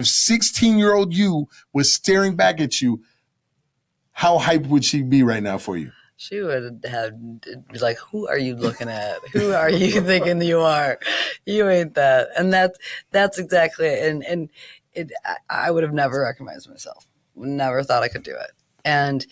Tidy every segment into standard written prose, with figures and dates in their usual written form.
If 16-year-old you was staring back at you, how hyped would she be right now for you? She would have be like, who are you looking at? Who are you thinking you are? You ain't that. And that's exactly it. And I would have never recognized myself. Never thought I could do it. And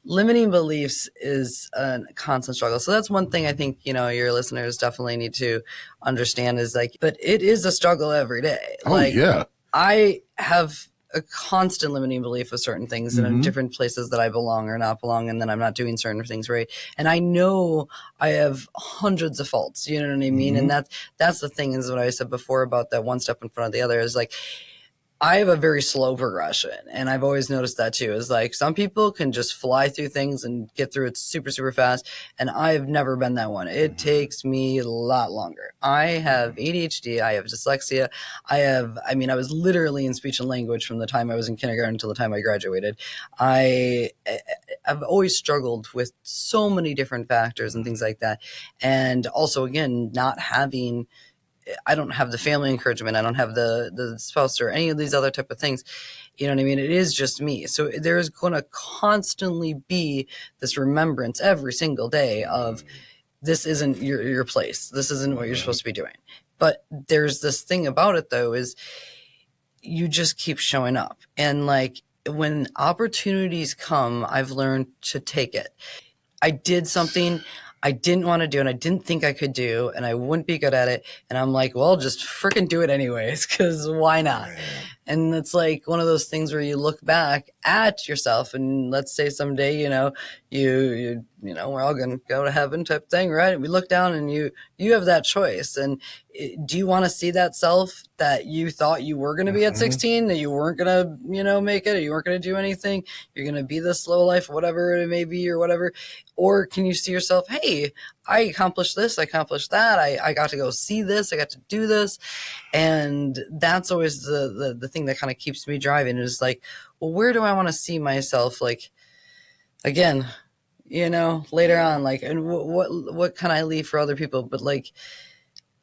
limiting beliefs is a constant struggle. So that's one thing I think, your listeners definitely need to understand is like, but it is a struggle every day. Oh, yeah. I have a constant limiting belief of certain things in different places that I belong or not belong, and then I'm not doing certain things right. And I know I have hundreds of faults, you know what I mean? And that's the thing is what I said before about that one step in front of the other is like, I have a very slow progression, and I've always noticed that too. Is like some people can just fly through things and get through it super, super fast, and I've never been that one. It takes me a lot longer. I have ADHD. I have dyslexia. I was literally in speech and language from the time I was in kindergarten until the time I graduated. I've always struggled with so many different factors and things like that, and also again I don't have the family encouragement. I don't have the spouse or any of these other type of things. You know what I mean? It is just me. So there's going to constantly be this remembrance every single day of this isn't your place. This isn't what you're supposed to be doing. But there's this thing about it though, is you just keep showing up. And like when opportunities come, I've learned to take it. I did something I didn't want to do and I didn't think I could do and I wouldn't be good at it. And I'm like, well, just freaking do it anyways, because why not? And it's like one of those things where you look back at yourself and let's say someday, we're all going to go to heaven type thing, right? And we look down and you have that choice. And do you want to see that self that you thought you were going to be at 16, that you weren't going to, make it, or you weren't going to do anything? You're going to be the slow life, whatever it may be or whatever. Or can you see yourself, hey, I accomplished this, I accomplished that. I got to go see this. I got to do this. And that's always the thing that kind of keeps me driving is like, well, where do I want to see myself? Like, again, later on, like, and what can I leave for other people? But like,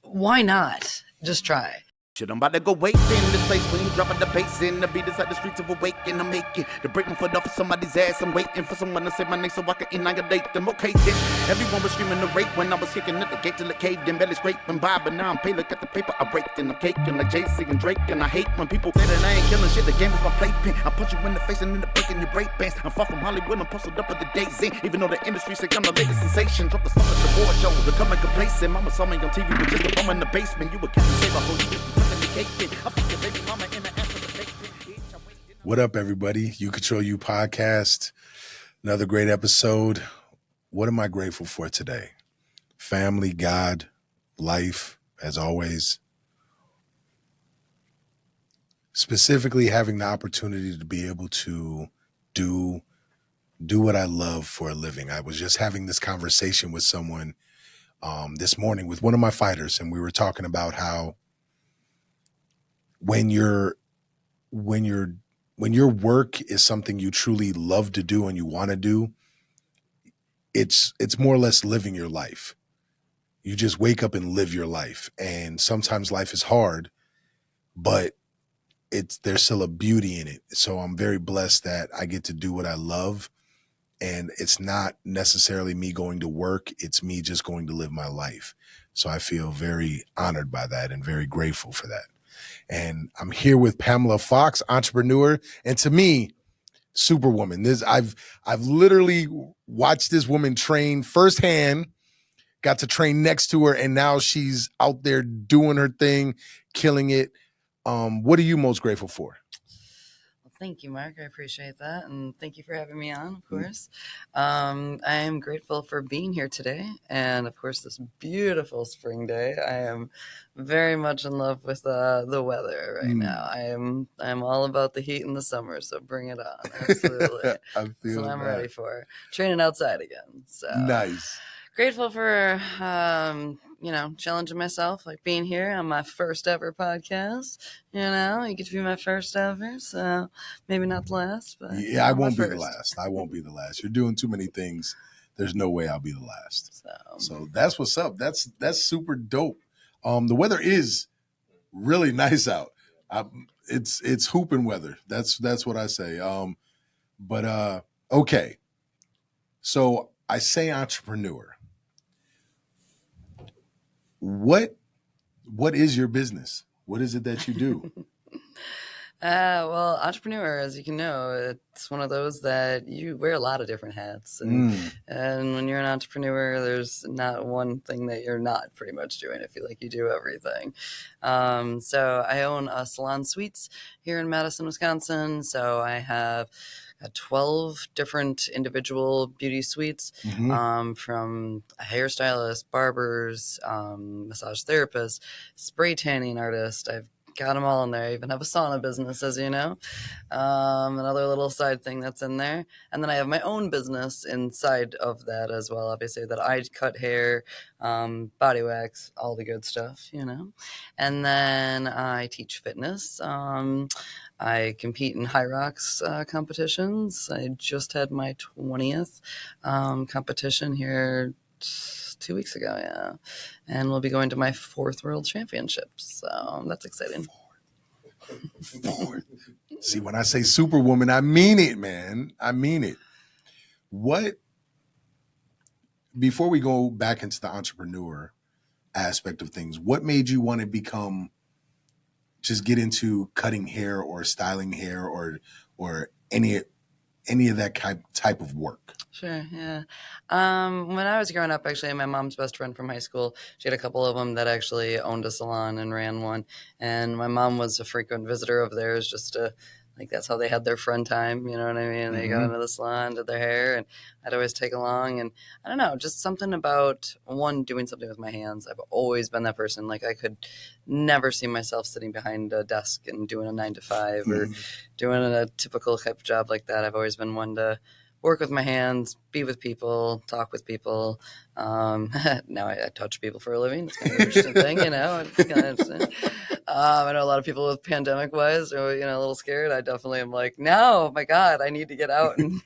why not just try? Shit, I'm about to go wait in this place when you dropping the bass in. The beat is at the streets of awaken. I'm making to break my foot off of somebody's ass. I'm waiting for someone to say my name so I can annihilate them. Okay, then everyone was screaming the rape when I was kicking at the gate till it caved in, barely scraping by. But now I'm paid. Look at the paper I raked and I'm caking like Jay-Z and Drake. And I hate when people say that I ain't killing shit. The game is my playpen. I punch you in the face and end up breaking your break bands. I'm far from Hollywood. I'm posted up at the Daisy. Even though the industry say I'm the latest sensation. Drop the stuff at the award show. Becoming complacent. Mama saw me on TV with just a bum in the basement. You a Captain Saber. What up, everybody? You Control You podcast. Another great episode. What am I grateful for today? Family, God, life, as always. Specifically, having the opportunity to be able to do what I love for a living. I was just having this conversation with someone this morning with one of my fighters, and we were talking about how when your work is something you truly love to do and you want to do, it's more or less living your life. You just wake up and live your life. And sometimes life is hard, but there's still a beauty in it. So I'm very blessed that I get to do what I love. And it's not necessarily me going to work. It's me just going to live my life. So I feel very honored by that and very grateful for that. And I'm here with Pamela Fox, entrepreneur, and to me, superwoman. I've literally watched this woman train firsthand, got to train next to her, and now she's out there doing her thing, killing it. What are you most grateful for? Thank you, Mark. I appreciate that. And thank you for having me on, of course. I am grateful for being here today. And of course, this beautiful spring day. I am very much in love with the weather right now. I am all about the heat in the summer. So bring it on. Absolutely. That's what I'm ready for. Training outside again. So nice. Grateful for, challenging myself, like being here on my first ever podcast. You get to be my first ever, so maybe not the last. But yeah, I won't be the last. I won't be the last. You're doing too many things. There's no way I'll be the last. So that's what's up. That's super dope. The weather is really nice out. It's hooping weather. That's what I say. But okay. So I say entrepreneur. What is your business? What is it that you do? Well, entrepreneur, as you can know, it's one of those that you wear a lot of different hats. And when you're an entrepreneur, there's not one thing that you're not pretty much doing. I feel like you do everything. So I own a Salon Suites here in Madison, Wisconsin. So I have 12 different individual beauty suites, from a hairstylist, barbers, massage therapist, spray tanning artist. I've got them all in there. I even have a sauna business, as you know. Another little side thing that's in there. And then I have my own business inside of that as well, obviously, that I cut hair, body wax, all the good stuff, And then I teach fitness. I compete in high rocks competitions. I just had my 20th competition here 2 weeks ago, yeah. And we'll be going to my 4th World Championships. So that's exciting. See, when I say superwoman, I mean it, man. I mean it. Before we go back into the entrepreneur aspect of things, what made you want to get into cutting hair or styling hair or any of that type of work? Sure, yeah. When I was growing up, actually, my mom's best friend from high school, she had a couple of them that actually owned a salon and ran one. And my mom was a frequent visitor of theirs, just to, that's how they had their friend time, you know what I mean? They got into the salon, did their hair, and I'd always take along. And I don't know, just something about, one, doing something with my hands. I've always been that person. I could never see myself sitting behind a desk and doing a 9 to 5 or doing a typical type of job like that. I've always been one to work with my hands, be with people, talk with people. Now I touch people for a living. It's kind of an interesting thing, It's kind of interesting. I know a lot of people with pandemic-wise are, a little scared. I definitely am no, my God, I need to get out and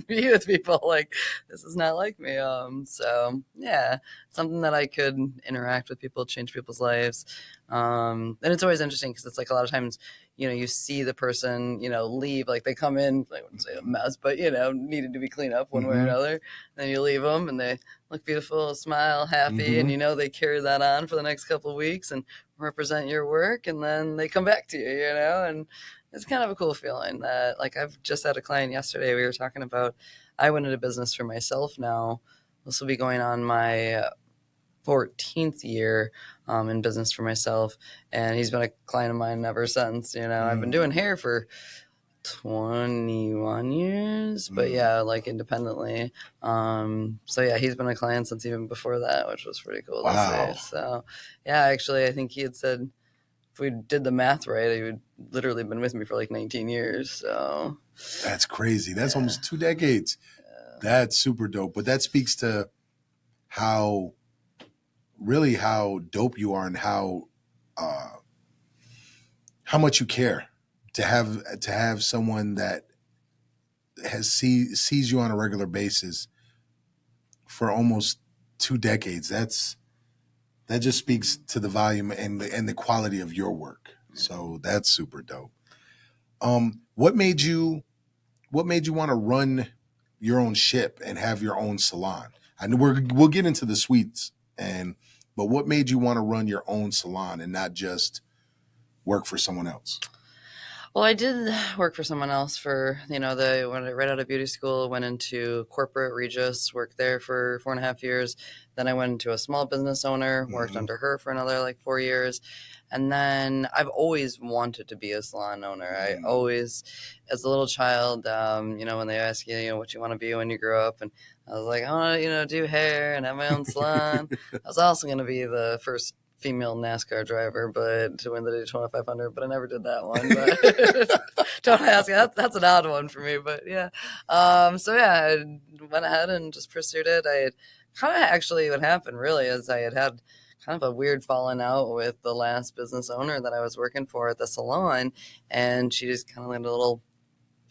be with people. This is not like me. So, yeah, something that I could interact with people, change people's lives. And it's always interesting because it's a lot of times, you see the person, leave, they come in, I wouldn't say a mess, but, needed to be cleaned up one way or another. And then you leave them and they look beautiful, smile, happy, and they carry that on for the next couple of weeks and represent your work, and then they come back to you, and it's kind of a cool feeling that, I've just had a client yesterday, we were talking about, I went into business for myself now. This will be going on my 14th year in business for myself, and he's been a client of mine ever since. I've been doing hair for 21 years, but yeah, independently. So yeah, he's been a client since even before that, which was pretty cool to see. So yeah, actually, I think he had said if we did the math right, he would literally been with me for 19 years. So that's crazy. That's almost 2 decades. Yeah. That's super dope. But that speaks to how dope you are and how much you care to have someone that sees you on a regular basis for almost 2 decades. That just speaks to the volume and the quality of your work. So that's super dope. What made you want to run your own ship and have your own salon? I know we'll get into the suites, but what made you want to run your own salon and not just work for someone else? Well, I did work for someone else for, when I right out of beauty school, went into corporate Regis, worked there for 4.5 years. Then I went into a small business owner, worked under her for another 4 years. And then I've always wanted to be a salon owner. I always, as a little child, when they ask you, what you want to be when you grow up, and I was like, I want to, do hair and have my own salon. I was also going to be the first female NASCAR driver, but to win the Daytona 500, but I never did that one. But don't ask me. That's an odd one for me, but yeah. So yeah, I went ahead and just pursued it. I had kind of actually what happened really is I had kind of a weird falling out with the last business owner that I was working for at the salon, and she just kind of a little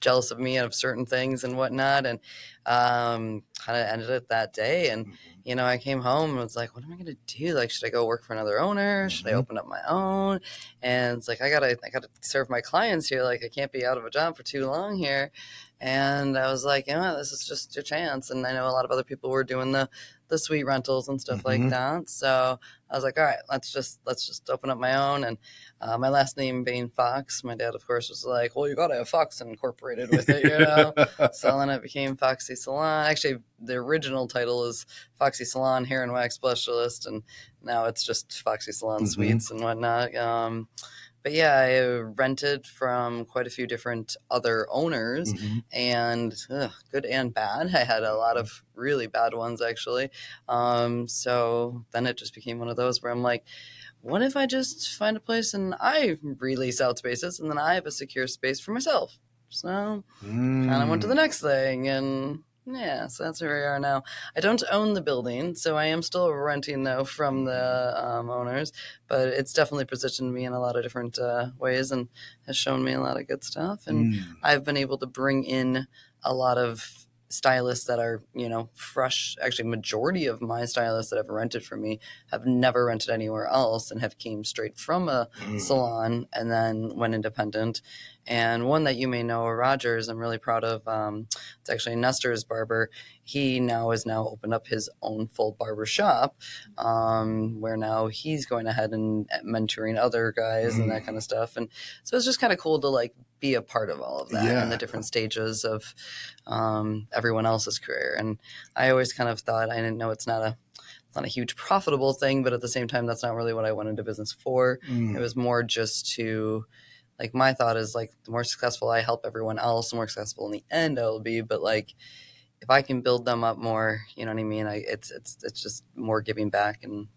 jealous of me of certain things and whatnot. And kind of ended it that day. And, you know, I came home and was like, what am I going to do? Like, should I go work for another owner? Should I open up my own? And it's like, I gotta serve my clients here. Like, I can't be out of a job for too long here. And I was like, you know, this is just your chance. And I know a lot of other people were doing the suite rentals and stuff like that. So I was like, all right, let's just open up my own. And my last name being Fox, my dad, of course, was like, well, you got to have Fox incorporated with it, you know? So then it became Foxxy Salon. Actually, the original title is Foxxy Salon Hair and Wax Specialist. And now it's just Foxxy Salon Suites and whatnot. But yeah, I rented from quite a few different other owners, and good and bad. I had a lot of really bad ones, actually. So then it just became one of those where I'm like, what if I just find a place and I release out spaces and then I have a secure space for myself? So kind of went to the next thing, and yeah, so that's where we are now. I don't own the building, so I am still renting, though, from the owners, but it's definitely positioned me in a lot of different ways and has shown me a lot of good stuff. And I've been able to bring in a lot of stylists that are, you know, fresh. Actually, majority of my stylists that have rented from me have never rented anywhere else and have came straight from a salon and then went independent. And one that you may know, Rogers, I'm really proud of. It's actually Nestor's barber. He now has opened up his own full barber shop, where now he's going ahead and mentoring other guys and that kind of stuff. And so it's just kind of cool to like be a part of all of that and the different stages of everyone else's career. And I always kind of thought, I didn't know it's not a huge profitable thing, but at the same time, that's not really what I went into business for. It was more just to, like, my thought is like, the more successful I help everyone else, the more successful in the end I'll be. But like, if I can build them up more, you know what I mean? It's just more giving back, and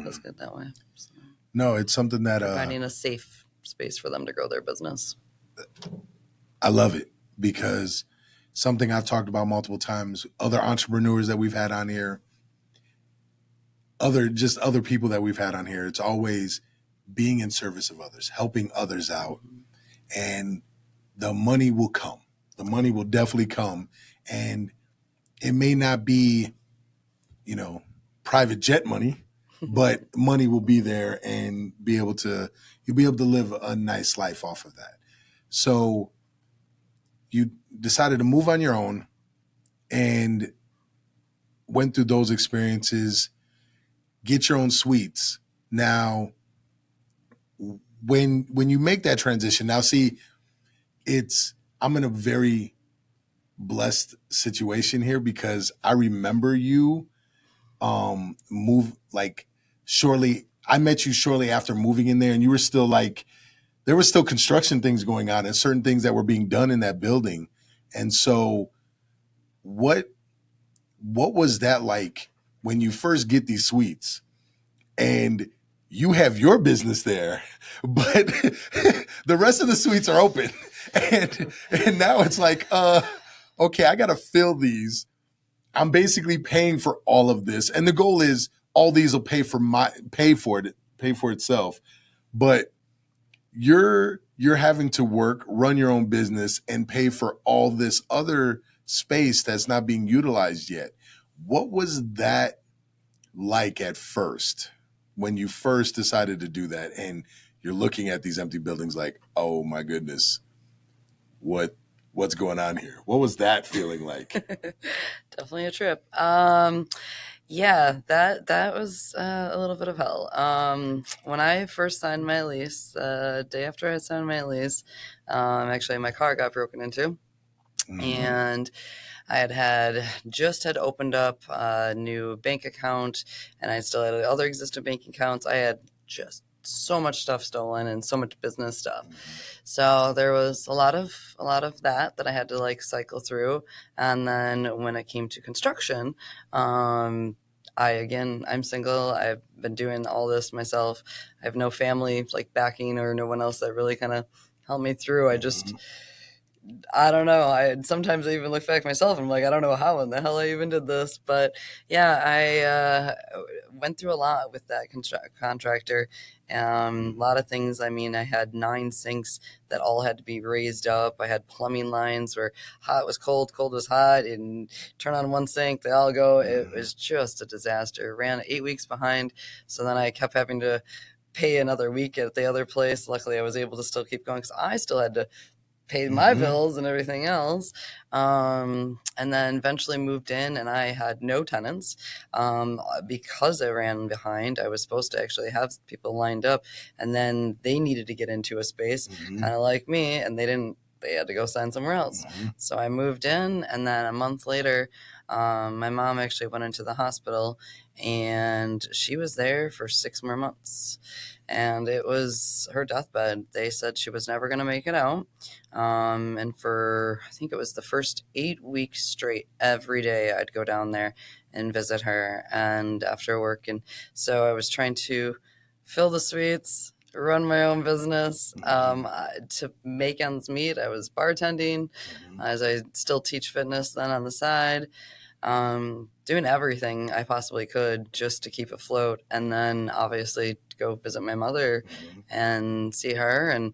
that's good that way. So, no, it's something that finding a safe space for them to grow their business. I love it, because something I've talked about multiple times, other entrepreneurs that we've had on here, other people that we've had on here, it's always being in service of others, helping others out, and the money will come. The money will definitely come, and it may not be, you know, private jet money, but money will be there, and you'll be able to live a nice life off of that. So you decided to move on your own and went through those experiences, get your own suites. Now, when you make that transition, now see, I'm in a very blessed situation here, because I remember you move, like, I met you shortly after moving in there, and you were still like, there were still construction things going on and certain things that were being done in that building. And so what was that like when you first get these suites and you have your business there, but the rest of the suites are open, and now it's like, okay, I got to fill these. I'm basically paying for all of this, and the goal is all these will pay for itself. But you're having to work, run your own business, and pay for all this other space that's not being utilized yet. What was that like at first, when you first decided to do that, and you're looking at these empty buildings like, oh my goodness, what's going on here? What was that feeling like? Definitely a trip. Yeah, that was a little bit of hell. When I first signed my lease, the day after I signed my lease, actually my car got broken into, and I had opened up a new bank account, and I still had other existing bank accounts. I had just so much stuff stolen and so much business stuff. So there was a lot of that I had to like cycle through. And then when it came to construction, I'm single. I've been doing all this myself. I have no family like backing or no one else that really kind of helped me through. I just I don't know. Sometimes I even look back myself and I'm like, I don't know how in the hell I even did this. But yeah, I went through a lot with that contractor. A lot of things. I mean, I had 9 sinks that all had to be raised up. I had plumbing lines where hot was cold, cold was hot, and turn on one sink, they all go. It was just a disaster. Ran 8 weeks behind, so then I kept having to pay another week at the other place. Luckily, I was able to still keep going because I still had to paid my bills and everything else. And then eventually moved in, and I had no tenants because I ran behind. I was supposed to actually have people lined up, and then they needed to get into a space, kind of like me, and they didn't. They had to go sign somewhere else. So I moved in, and then a month later, my mom actually went into the hospital, and she was there for 6 more months. And it was her deathbed. They said she was never going to make it out. And for, I think it was the first 8 weeks straight, every day I'd go down there and visit her and after work. And so I was trying to fill the suites, run my own business, to make ends meet. I was bartending as I still teach fitness then on the side, doing everything I possibly could just to keep afloat. And then obviously go visit my mother and see her. And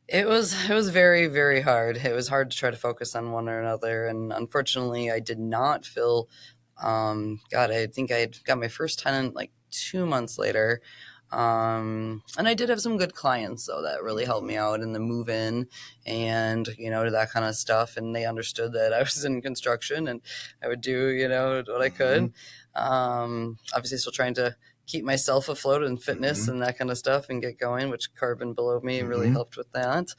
it was very, very hard. It was hard to try to focus on one or another. And unfortunately, I did not feel, God, I think I had got my first tenant like 2 months later. And I did have some good clients, though, that really helped me out in the move in and, that kind of stuff. And they understood that I was in construction and I would do, what I could. Obviously, still trying to keep myself afloat in fitness and that kind of stuff and get going, which Carbon Below Me really helped with that.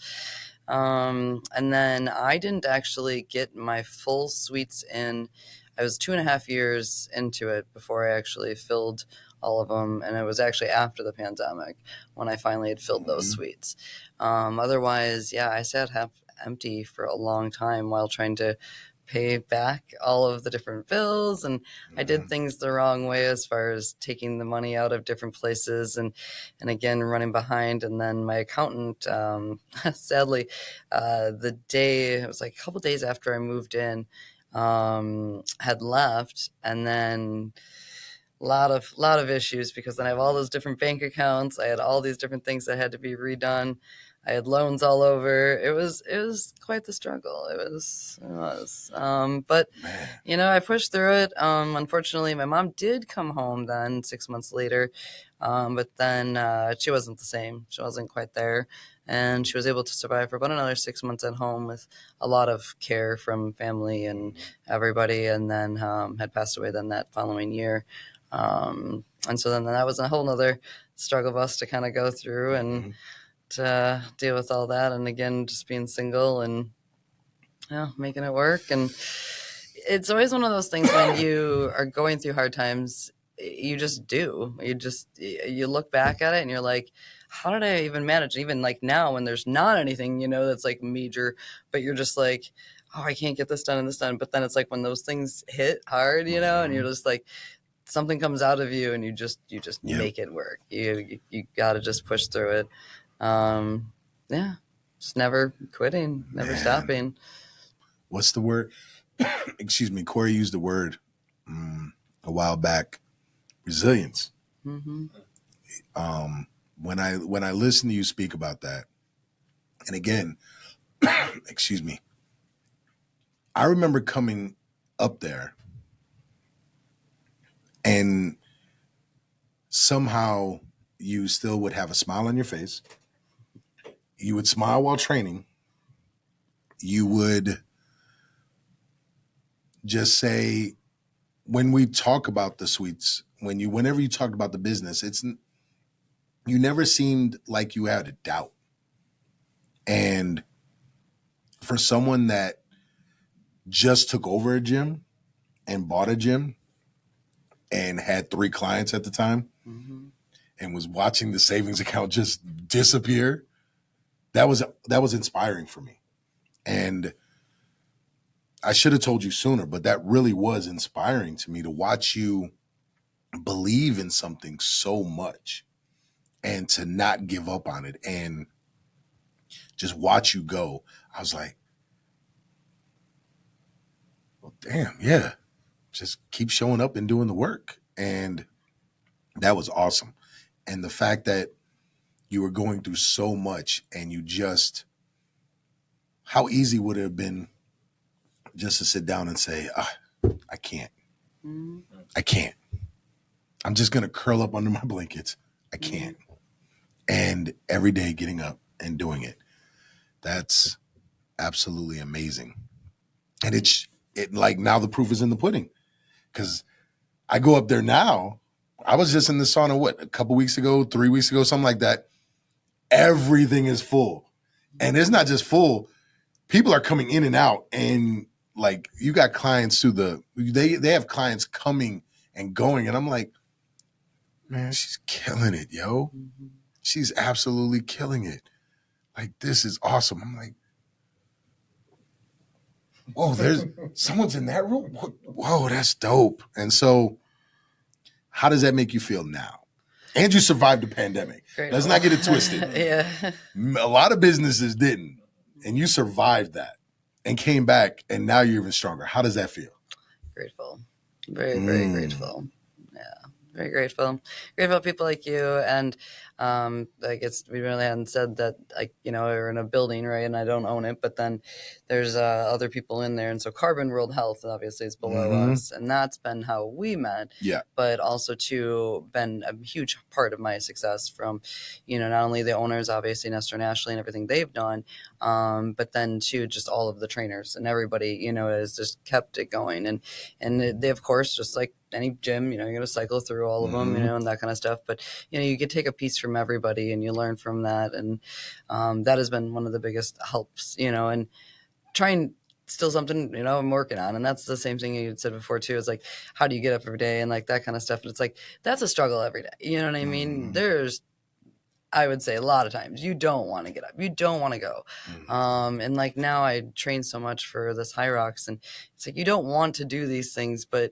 And then I didn't actually get my full suites in. I was 2.5 years into it before I actually filled all of them. And it was actually after the pandemic when I finally had filled those suites. Otherwise, yeah, I sat half empty for a long time while trying to pay back all of the different bills. And I did things the wrong way as far as taking the money out of different places and again, running behind. And then my accountant, sadly, it was like a couple days after I moved in, had left. And then lot of issues because then I have all those different bank accounts. I had all these different things that had to be redone. I had loans all over. It was quite the struggle. It was. But I pushed through it. Unfortunately, my mom did come home then 6 months later, but then she wasn't the same. She wasn't quite there, and she was able to survive for about another 6 months at home with a lot of care from family and everybody, and then had passed away then that following year. And so then that was a whole nother struggle bus to kind of go through and to deal with all that. And again, just being single and making it work. And it's always one of those things when you are going through hard times, you just do. You look back at it and you're like, how did I even manage? Even like now when there's not anything, that's like major, but you're just like, oh, I can't get this done and this done. But then it's like when those things hit hard, and you're just like, something comes out of you and you just make it work. You got to just push through it. Just never quitting, never stopping. What's the word? Excuse me. Corey used the word a while back, resilience. When I listen to you speak about that, and again, excuse me, I remember coming up there and somehow you still would have a smile on your face. You would smile while training. You would just say, when we talk about the suites, whenever you talked about the business, you never seemed like you had a doubt. And for someone that just took over a gym and bought a gym and had 3 clients at the time and was watching the savings account just disappear, that was inspiring for me. And I should have told you sooner, but that really was inspiring to me to watch you believe in something so much and to not give up on it and just watch you go. I was like, damn, yeah, just keep showing up and doing the work. And that was awesome. And the fact that you were going through so much and you just, how easy would it have been just to sit down and say, I can't. I can't. I'm just going to curl up under my blankets. I can't. And every day getting up and doing it. That's absolutely amazing. And it like now the proof is in the pudding. Because I go up there now. I was just in the sauna, a couple weeks ago, 3 weeks ago, something like that. Everything is full. And it's not just full. People are coming in and out. And like you got clients they have clients coming and going. And I'm like, man, she's killing it, yo. She's absolutely killing it. Like, this is awesome. I'm like, whoa, someone's in that room. Whoa, that's dope. And so how does that make you feel now? And you survived the pandemic. Grateful. Let's not get it twisted. Yeah. A lot of businesses didn't. And you survived that and came back, and now you're even stronger. How does that feel? Grateful. Very, very grateful. Yeah. Very grateful. Grateful people like you. And I guess we really hadn't said that, like, you know, we're in a building, right? And I don't own it, but then there's other people in there. And so Carbon World Health obviously is below us. And that's been how we met. Yeah. But also too been a huge part of my success from, you know, not only the owners, obviously Nestor and Ashley and everything they've done, but then too just all of the trainers and everybody, you know, has just kept it going. And they, of course, just like any gym, you know, you're going to cycle through all of them, you know, and that kind of stuff. But, you know, you can take a piece from everybody and you learn from that. And that has been one of the biggest helps, you know, and trying still something, you know, I'm working on. And that's the same thing you said before too. It's like, how do you get up every day and like that kind of stuff. And it's like, that's a struggle every day. You know what I mean? There's, I would say a lot of times you don't want to get up. You don't want to go. And like now I train so much for this High Rocks and it's like, you don't want to do these things, but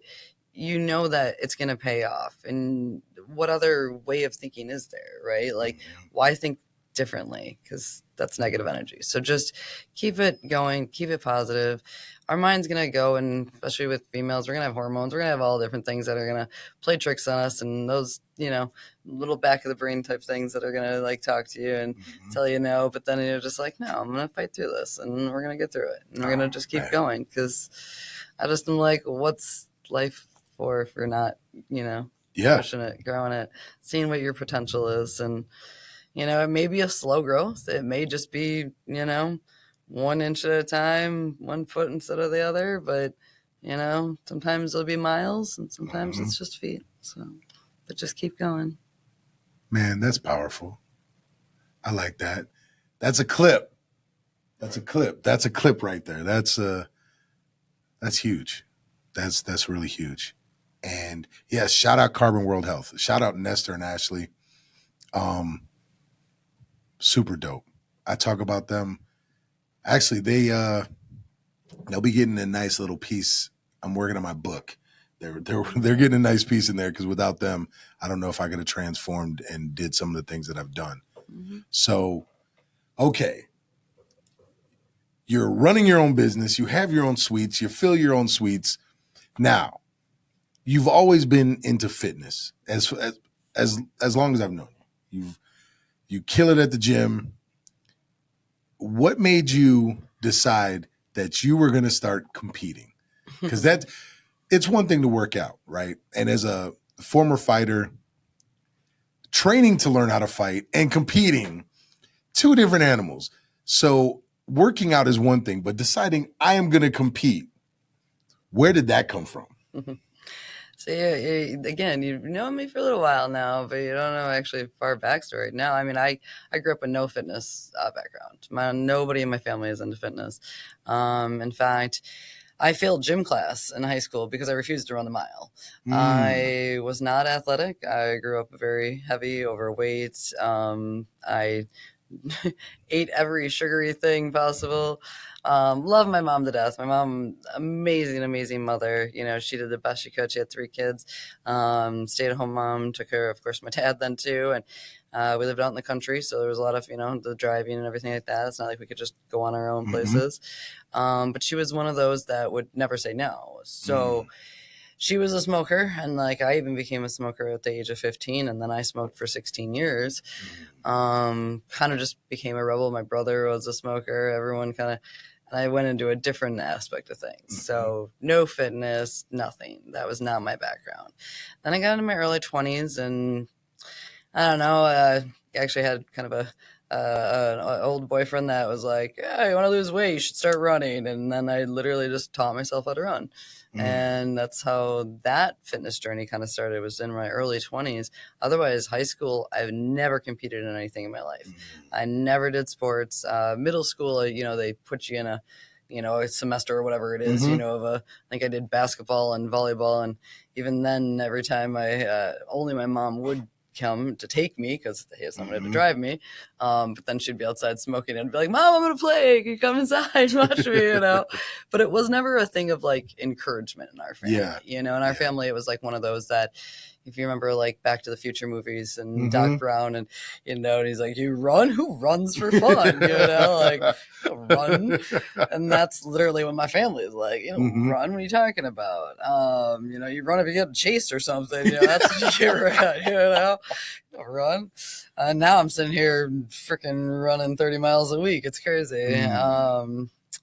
you know that it's going to pay off. And what other way of thinking is there, right? Like, why think differently? Because that's negative energy. So just keep it going, keep it positive. Our mind's going to go, and especially with females, we're going to have hormones. We're going to have all different things that are going to play tricks on us. And those, you know, little back of the brain type things that are going to like talk to you and tell you no. But then you're just like, no, I'm going to fight through this and we're going to get through it. And we're going to just keep going. Because I just am like, what's life for if you're not, you know, pushing it, growing it, seeing what your potential is. And, you know, it may be a slow growth. It may just be, you know, 1 inch at a time, 1 foot instead of the other. But, you know, sometimes it'll be miles and sometimes it's just feet. So, but just keep going. Man, that's powerful. I like that. That's a clip. That's a clip. That's a clip right there. That's huge. That's really huge. And yes, shout out Carbon World Health. Shout out Nestor and Ashley. Super dope. I talk about them. Actually, they'll be getting a nice little piece. I'm working on my book. They're getting a nice piece in there because without them, I don't know if I could have transformed and did some of the things that I've done. So, okay. You're running your own business. You have your own suites. You fill your own suites. Now, you've always been into fitness as long as I've known you. You kill it at the gym. What made you decide that you were going to start competing? Because it's one thing to work out, right? And as a former fighter, training to learn how to fight and competing, 2 different animals. So working out is one thing, but deciding I am going to compete, where did that come from? So again, you've known me for a little while now, but you don't know actually far backstory. Now, I mean, I grew up with no fitness background. Nobody in my family is into fitness. In fact, I failed gym class in high school because I refused to run the mile. I was not athletic. I grew up very heavy, overweight. I ate every sugary thing possible. Love my mom to death. My mom, amazing mother. You know, she did the best she could. She had 3 kids. Stay-at-home mom, took care of course, my dad then too. We lived out in the country, so there was a lot of, the driving and everything like that. It's not like we could just go on our own places. But she was one of those that would never say no. So she was a smoker, and like I even became a smoker at the age of 15, and then I smoked for 16 years. Kind of just became a rebel. My brother was a smoker. Everyone kind of, and I went into a different aspect of things. So no fitness, nothing. That was not my background. Then I got into my early 20s, and I don't know. I actually had kind of an old boyfriend that was like, "Yeah, you want to lose weight? You should start running." And then I literally just taught myself how to run. And that's how that fitness journey kind of started. It was in my early 20s. Otherwise, high school, I've never competed in anything in my life. I never did sports. Middle school, they put you in a semester or whatever it is, I think I did basketball and volleyball. And even then, every time only my mom would come to take me because he has someone to drive me. But then she'd be outside smoking and be like, "Mom, I'm going to play. Can you come inside and watch me?" But it was never a thing of like encouragement in our family. In our family, it was like one of those that, if you remember like Back to the Future movies and Doc Brown and, and he's like, "You run? Who runs for fun?" Like, run. And that's literally what my family is like, run. What are you talking about? You run if you get chased or something. That's what you get, run. Now I'm sitting here freaking running 30 miles a week. It's crazy.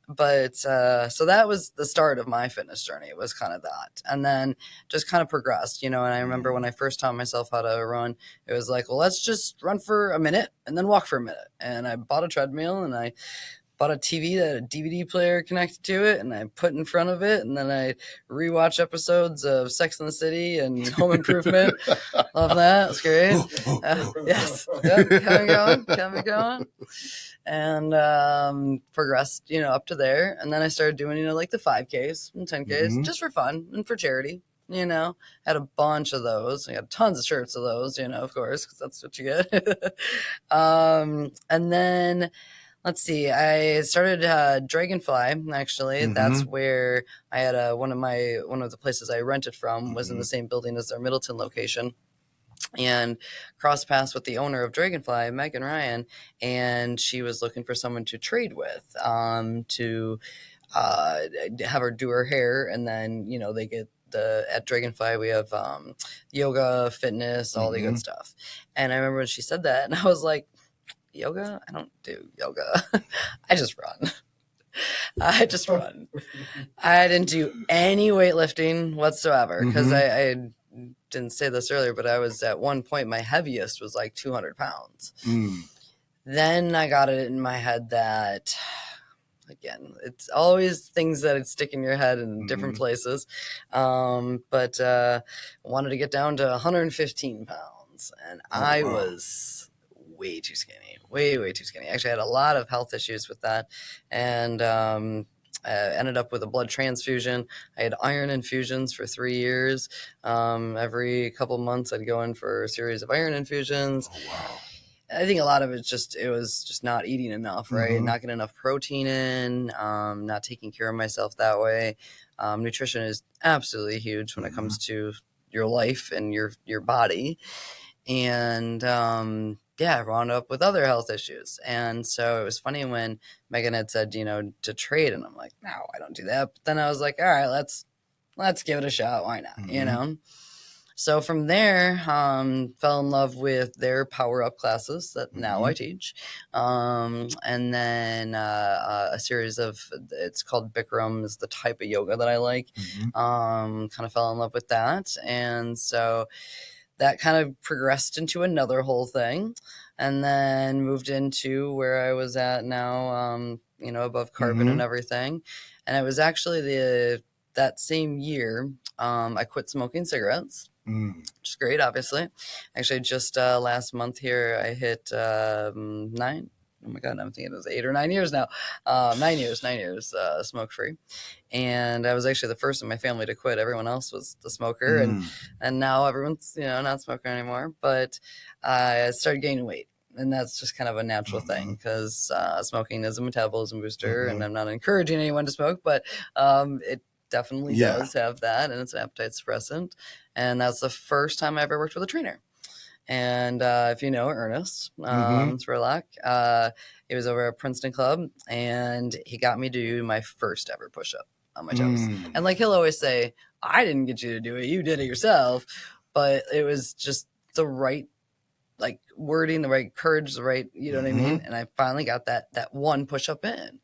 But so that was the start of my fitness journey. It was kind of that. And then just kind of progressed, and I remember when I first taught myself how to run, it was like, well, let's just run for a minute and then walk for a minute. And I bought a treadmill and I bought a TV that had a DVD player connected to it, and I put in front of it, and then I rewatch episodes of Sex and the City and Home Improvement. Love that. It's great. Yes. Yep. Kept me going. And progressed, up to there. And then I started doing, like the 5Ks and 10Ks just for fun and for charity. Had a bunch of those. I got tons of shirts of those, of course, because that's what you get. And then, let's see, I started Dragonfly, actually. That's where I had one of the places I rented from was in the same building as our Middleton location. And crossed paths with the owner of Dragonfly, Megan Ryan, and she was looking for someone to trade with, to have her do her hair, and then they get at Dragonfly we have yoga, fitness, all the good stuff. And I remember when she said that, and I was like, yoga? I don't do yoga. I just run. I didn't do any weightlifting whatsoever because I didn't say this earlier, but I was at one point, my heaviest was like 200 pounds. Then I got it in my head that, again, it's always things that stick in your head in different places. But wanted to get down to 115 pounds, and I was way too skinny, way too skinny. Actually, I had a lot of health issues with that, and ended up with a blood transfusion. I had iron infusions for 3 years. Every couple months, I'd go in for a series of iron infusions. Oh, wow. I think a lot of it was just not eating enough, right? Not getting enough protein in, not taking care of myself that way. Nutrition is absolutely huge when it comes to your life and your body. And I wound up with other health issues. And so it was funny when Megan had said, to trade. And I'm like, no, I don't do that. But then I was like, all right, let's give it a shot. Why not? So from there, fell in love with their power up classes that now I teach. And then a series of, it's called Bikram, is the type of yoga that I like. Kind of fell in love with that. And so that kind of progressed into another whole thing, and then moved into where I was at now, above carbon and everything. And it was actually that same year, I quit smoking cigarettes, which is great, obviously. Actually, just last month here, I hit 9. Oh my God, I'm thinking it was 8 or 9 years now. 9 years, smoke free. And I was actually the first in my family to quit. Everyone else was the smoker, and now everyone's not smoker anymore. But I started gaining weight, and that's just kind of a natural thing because smoking is a metabolism booster, and I'm not encouraging anyone to smoke, but it definitely does have that, and it's an appetite suppressant. And that's the first time I ever worked with a trainer. And if you know Ernest Thrillock, he was over at Princeton Club, and he got me to do my first ever push-up on my toes. And like he'll always say, I didn't get you to do it, you did it yourself. But it was just the right like wording, the right courage, the right, you know what I mean? And I finally got that one push-up in.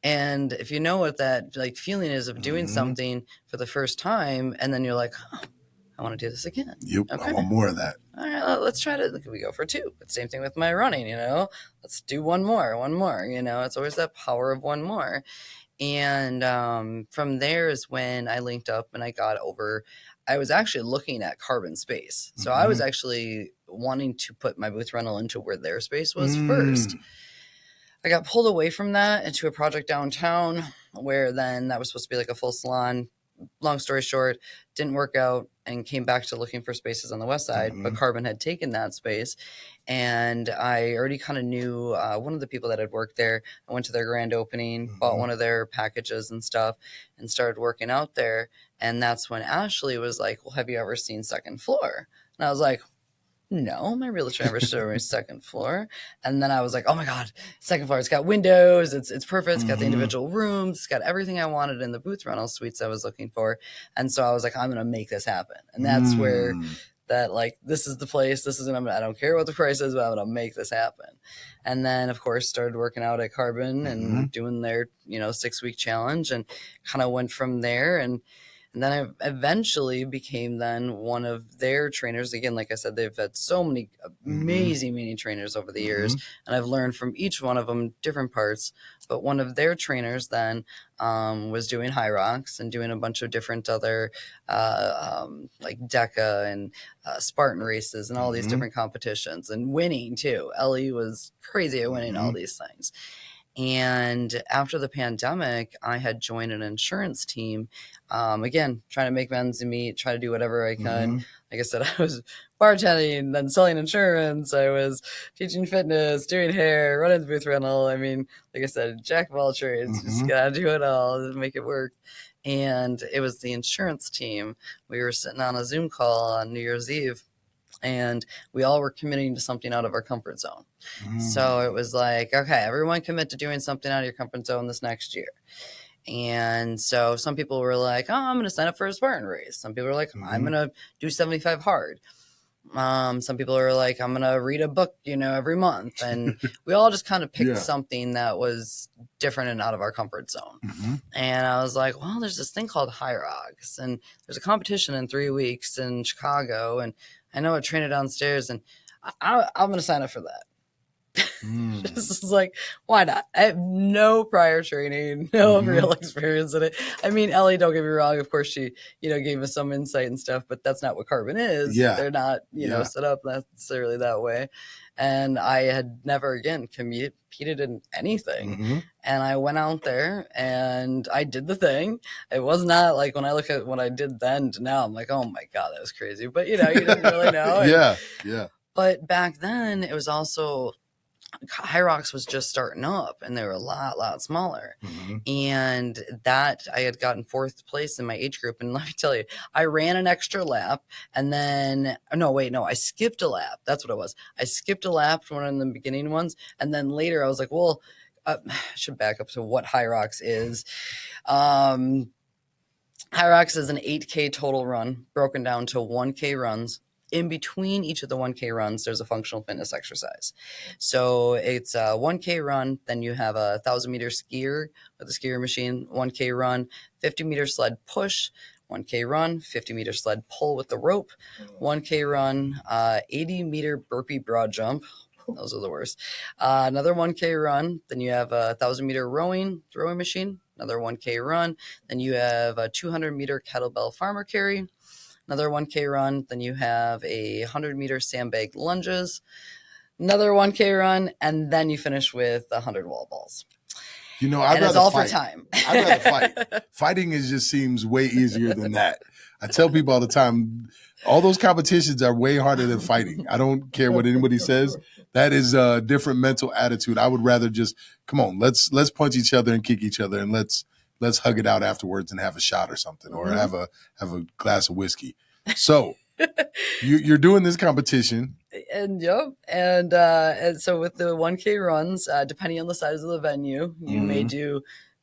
And if you know what that like feeling is of doing something for the first time, and then you're like, oh, I want to do this again. Yep. Okay. I want more of that. All right, let's try to, we go for 2. But same thing with my running, you know, let's do one more, you know, it's always that power of one more. And from there is when I linked up and I got over, I was actually looking at Carbon space. So I was actually wanting to put my booth rental into where their space was first. I got pulled away from that into a project downtown where then that was supposed to be like a full salon. Long story short, didn't work out and came back to looking for spaces on the west side, but Carbon had taken that space. And I already kind of knew one of the people that had worked there. I went to their grand opening, bought one of their packages and stuff, and started working out there. And that's when Ashley was like, well, have you ever seen Second Floor? And I was like, no, my realtor never showed me second floor. And then I was like, oh my God, second floor. It's got windows. It's perfect. It's got the individual rooms. It's got everything I wanted in the booth rental suites I was looking for. And so I was like, I'm going to make this happen. And that's where that like, this is the place. This is, I don't care what the price is, but I'm going to make this happen. And then of course started working out at Carbon and doing their, 6-week challenge and kind of went from there. And then I eventually became then one of their trainers. Again, like I said, they've had so many amazing trainers over the years, and I've learned from each one of them different parts. But one of their trainers then was doing high rocks and doing a bunch of different other like DECA and Spartan races and all these different competitions and winning too. Ellie was crazy at winning all these things. And after the pandemic, I had joined an insurance team. Again, trying to make ends meet, try to do whatever I could. Like I said, I was bartending, then selling insurance. I was teaching fitness, doing hair, running the booth rental. I mean, like I said, jack of all trades, just gotta do it all to make it work. And it was the insurance team. We were sitting on a Zoom call on New Year's Eve, and we all were committing to something out of our comfort zone. So it was like, okay, everyone commit to doing something out of your comfort zone this next year. And so some people were like, oh, I'm going to sign up for a Spartan race. Some people were like, I'm going to do 75 hard. Some people are like, I'm going to read a book, every month. And we all just kind of picked something that was different and out of our comfort zone. And I was like, well, there's this thing called High Rocks, and there's a competition in 3 weeks in Chicago. And I know a trainer downstairs, and I'm going to sign up for that. This is like, why not? I have no prior training, no real experience in it. I mean, Ellie, don't get me wrong. Of course, she, gave us some insight and stuff, but that's not what Carbon is. They're not, set up necessarily that way. And I had never again competed in anything. And I went out there and I did the thing. It was not like when I look at what I did then to now, I'm like, oh my God, that was crazy. But you didn't really know. But back then it was also, High Rocks was just starting up and they were a lot smaller. And that I had gotten 4th place in my age group. And let me tell you, I ran an extra lap and then, I skipped a lap. That's what it was. I skipped a lap for one of the beginning ones. And then later I was like, well, I should back up to what High Rocks is. High Rocks is an 8K total run broken down to 1K runs. In between each of the 1K runs, there's a functional fitness exercise. So it's a 1K run, then you have a 1,000-meter skier with a skier machine, 1K run, 50-meter sled push, 1K run, 50-meter sled pull with the rope, 1K run, 80-meter burpee broad jump. Those are the worst. Another 1K run, then you have a 1,000-meter rowing machine, another 1K run, then you have a 200-meter kettlebell farmer carry, another 1K run, then you have a 100-meter sandbag lunges, another 1K run, and then you finish with 100 wall balls. I'd rather it's all fight. for time. I'd rather fight. Fighting just seems way easier than that. I tell people all the time, all those competitions are way harder than fighting. I don't care what anybody says. That is a different mental attitude. I would rather just, come on, let's punch each other and kick each other, and let's hug it out afterwards and have a shot or something, or have a glass of whiskey. So you're doing this competition. And so with the 1K runs, depending on the size of the venue, you may do,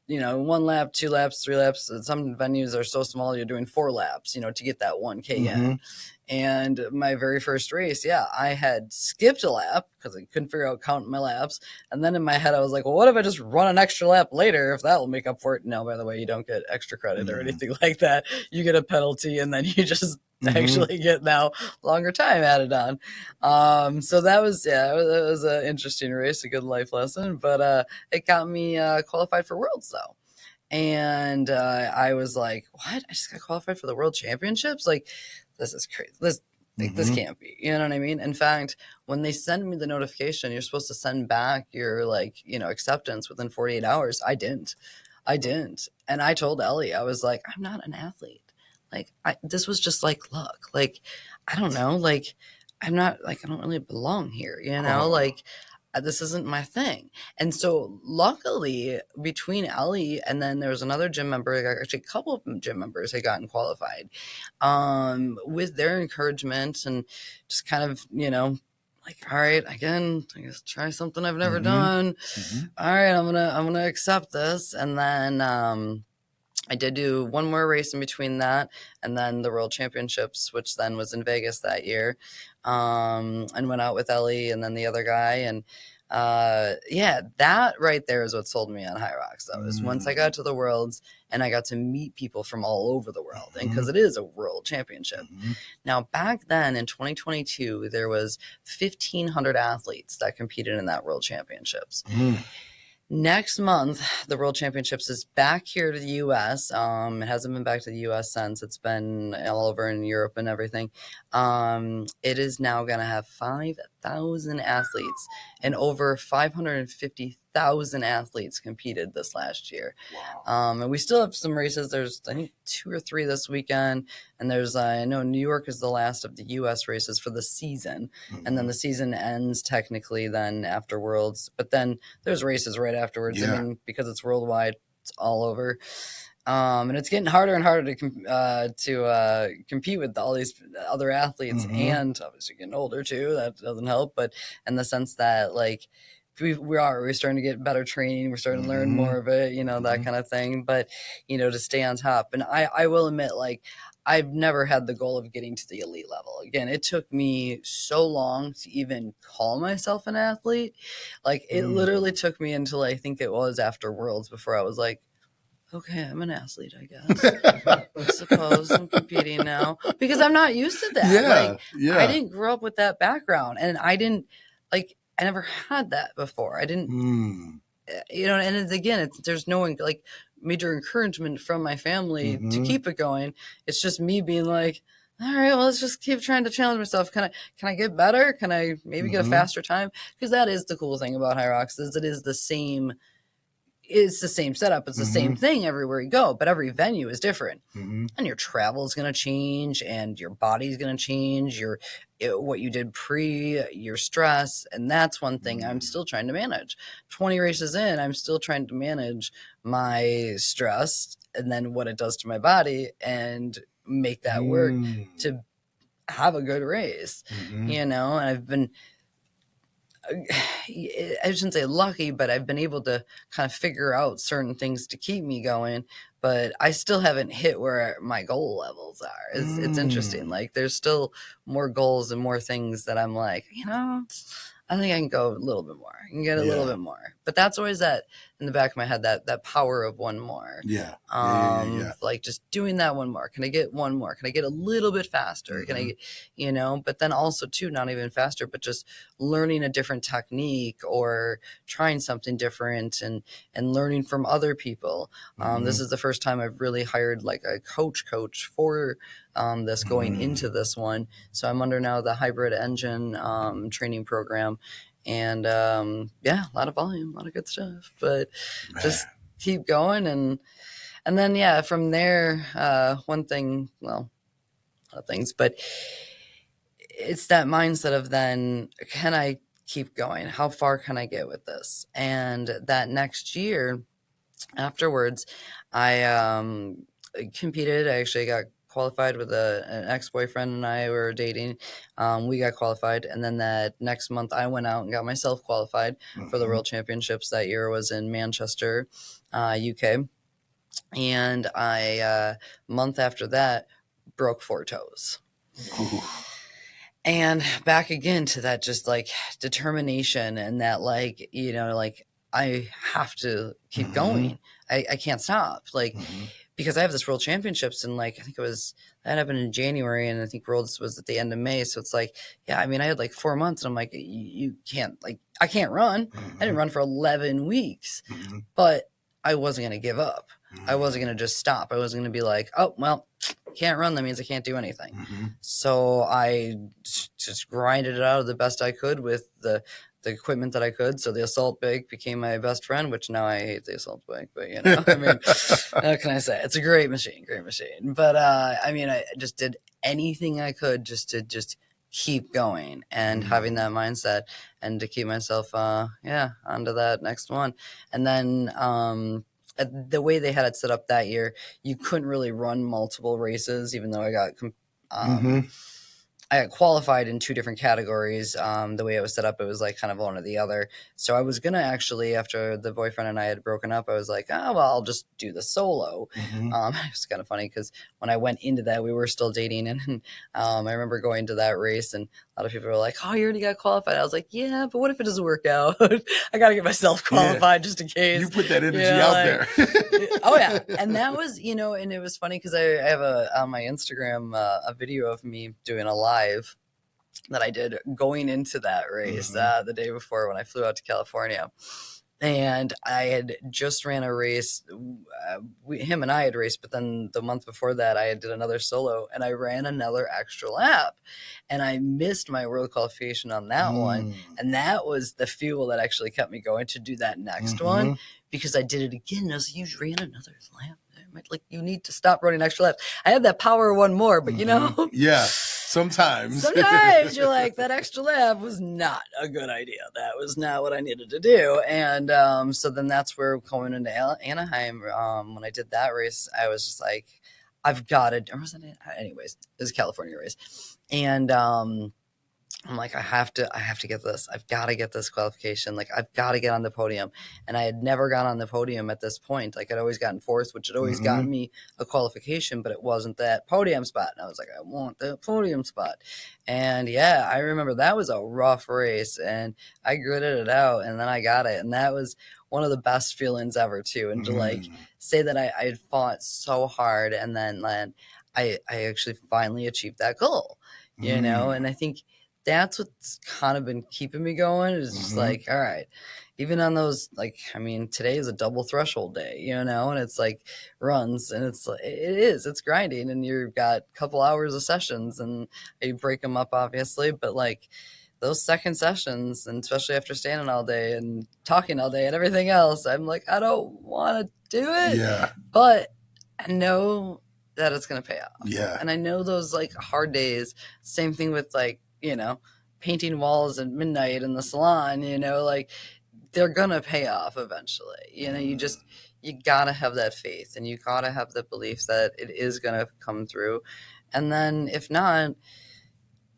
1 lap, 2 laps, 3 laps. Some venues are so small, you're doing 4 laps, to get that 1K in. And my very first race, I had skipped a lap because I couldn't figure out counting my laps. And then in my head, I was like, well, what if I just run an extra lap later, if that will make up for it? No, by the way, you don't get extra credit or anything like that. You get a penalty, and then you just actually get now longer time added on. So that was an interesting race, a good life lesson. But it got me qualified for Worlds, though. And I was like, what? I just got qualified for the World Championships? Like, this is crazy. This can't be. You know what I mean? In fact, when they send me the notification, you're supposed to send back your acceptance within 48 hours. I didn't. And I told Ellie, I was like, I'm not an athlete. Like, this was just like luck. Like, I don't know. Like, I'm not, like, I don't really belong here, like, this isn't my thing. And so luckily between Ellie and then there was another gym member, actually a couple of gym members had gotten qualified, with their encouragement and just kind of, like, all right, again, I guess try something I've never done. All right, I'm going to accept this. And then, I did do one more race in between that and then the World Championships, which then was in Vegas that year, and went out with Ellie and then the other guy. And that right there is what sold me on High Rocks, though, is once I got to the Worlds and I got to meet people from all over the world, and because it is a World Championship. Now, back then in 2022, there was 1,500 athletes that competed in that World Championships. Next month, the World Championships is back here to the U.S. It hasn't been back to the U.S. since. It's been all over in Europe and everything. It is now going to have 5,000 athletes, and over 550,000 athletes competed this last year. Wow. And we still have some races. There's, I think, 2 or 3 this weekend. And there's, I know New York is the last of the U.S. races for the season. And then the season ends technically then after Worlds. But then there's races right afterwards. Yeah. I mean, because it's worldwide, it's all over. And it's getting harder and harder to compete with all these other athletes, and obviously getting older too. That doesn't help, but in the sense that, like, we're starting to get better training. We're starting to learn more of it, that kind of thing. But, to stay on top. And I will admit, like, I've never had the goal of getting to the elite level. Again, it took me so long to even call myself an athlete. Like, it literally took me until I think it was after Worlds before I was like, okay, I'm an athlete, I guess. I suppose I'm competing now because I'm not used to that. I didn't grow up with that background, and I never had that before. I didn't, and it's, again, there's no like major encouragement from my family to keep it going. It's just me being like, all right, well, let's just keep trying to challenge myself. Can I get better? Can I maybe get a faster time? Because that is the cool thing about High Rocks, is it is the same. It's the same setup. It's the same thing everywhere you go, but every venue is different. And your travel is going to change, and your body's going to change, what you did your stress. And that's one thing I'm still trying to manage. 20 races in, I'm still trying to manage my stress and then what it does to my body and make that work to have a good race, and I've been, I shouldn't say lucky, but I've been able to kind of figure out certain things to keep me going, but I still haven't hit where my goal levels are. It's interesting. Like, there's still more goals and more things that I'm like, I think I can go a little bit more. I can get a little bit more. But that's always that in the back of my head, that power of one more. Like, just doing that one more. Can I get one more? Can I get a little bit faster? Can I get, but then also too, not even faster, but just learning a different technique or trying something different and learning from other people. This is the first time I've really hired like a coach for this going into this one. So I'm under now the hybrid engine training program, and a lot of volume, a lot of good stuff, but just keep going. And then, from there, one thing, well, a lot of things, but it's that mindset of then, can I keep going? How far can I get with this? And that next year afterwards, I competed. I actually got qualified with an ex-boyfriend and I were dating. We got qualified. And then that next month I went out and got myself qualified for the World Championships. That year was in Manchester, UK. And I, month after that, broke 4 toes. Ooh. And back again to that just like determination and that like, you know, like I have to keep going. I can't stop. Like, because I have this World Championships and like, I think that happened in January and I think Worlds was at the end of May. So it's like, yeah, I mean, I had like 4 months and I'm like, you can't, like, I can't run. I didn't run for 11 weeks, but I wasn't going to give up. I wasn't going to just stop. I wasn't going to be like, oh, well, can't run. That means I can't do anything. So I just grinded it out the best I could with the equipment that I could. So the assault bike became my best friend, which now I hate the assault bike, but you know, I mean, what can I say? It's a great machine. But I mean, I just did anything I could just to keep going and having that mindset and to keep myself, onto that next one. And then, the way they had it set up that year, you couldn't really run multiple races, even though I got I got qualified in 2 different categories. The way it was set up, it was like kind of one or the other. So I was going to actually, after the boyfriend and I had broken up, I was like, oh, well, I'll just do the solo. It's kind of funny because when I went into that, we were still dating. And I remember going to that race and a lot of people were like, oh, you already got qualified. I was like, yeah, but what if it doesn't work out? I got to get myself qualified just in case. You put that energy out there. Oh, yeah. And that was, you know, and it was funny because I have on my Instagram a video of me doing a live that I did going into that race the day before when I flew out to California. And I had just ran a race. Him and I had raced, but then the month before that, I did another solo and I ran another extra lap. And I missed my world qualification on that one. And that was the fuel that actually kept me going to do that next one, because I did it again. And I was like, you ran another lap. Like, you need to stop running extra laps. I had that power one more, but you know. Yeah. Sometimes you're like, that extra lap was not a good idea. That was not what I needed to do. And so then that's where going into Anaheim, when I did that race, I was just like, I've got it. Or was it? Anyways, it was a California race. And I'm like, I have to get this. I've got to get this qualification. Like, I've got to get on the podium. And I had never got on the podium at this point. Like, I'd always gotten fourth, which had always gotten me a qualification, but it wasn't that podium spot. And I was like, I want the podium spot. And yeah, I remember that was a rough race and I gritted it out and then I got it. And that was one of the best feelings ever too. And to like say that I had fought so hard and then I actually finally achieved that goal, you know? And I think that's what's kind of been keeping me going is just like, all right, even on those, like, I mean, today is a double threshold day, you know, and it's like runs and it's grinding and you've got a couple hours of sessions and you break them up obviously, but like those second sessions, and especially after standing all day and talking all day and everything else, I'm like, I don't want to do it, but I know that it's going to pay off. Yeah. And I know those like hard days, same thing with like, you know, painting walls at midnight in the salon, you know, like they're going to pay off eventually. You know, you got to have that faith and you got to have the belief that it is going to come through. And then if not,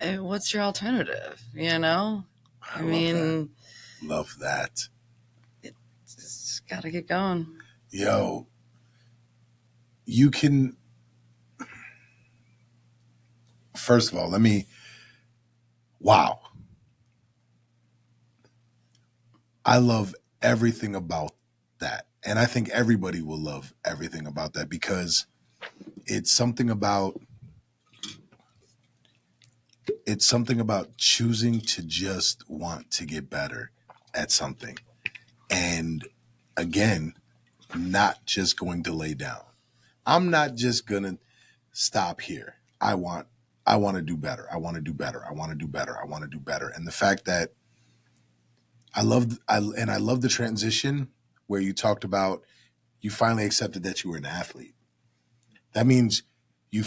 what's your alternative? You know, I mean, love that. It's got to get going. Yo, you can, first of all, wow. I love everything about that. And I think everybody will love everything about that because it's something about choosing to just want to get better at something. And again, not just going to lay down. I'm not just going to stop here. I want to do better. I want to do better. I want to do better. I want to do better. And the fact that I love the transition where you talked about you finally accepted that you were an athlete. That means your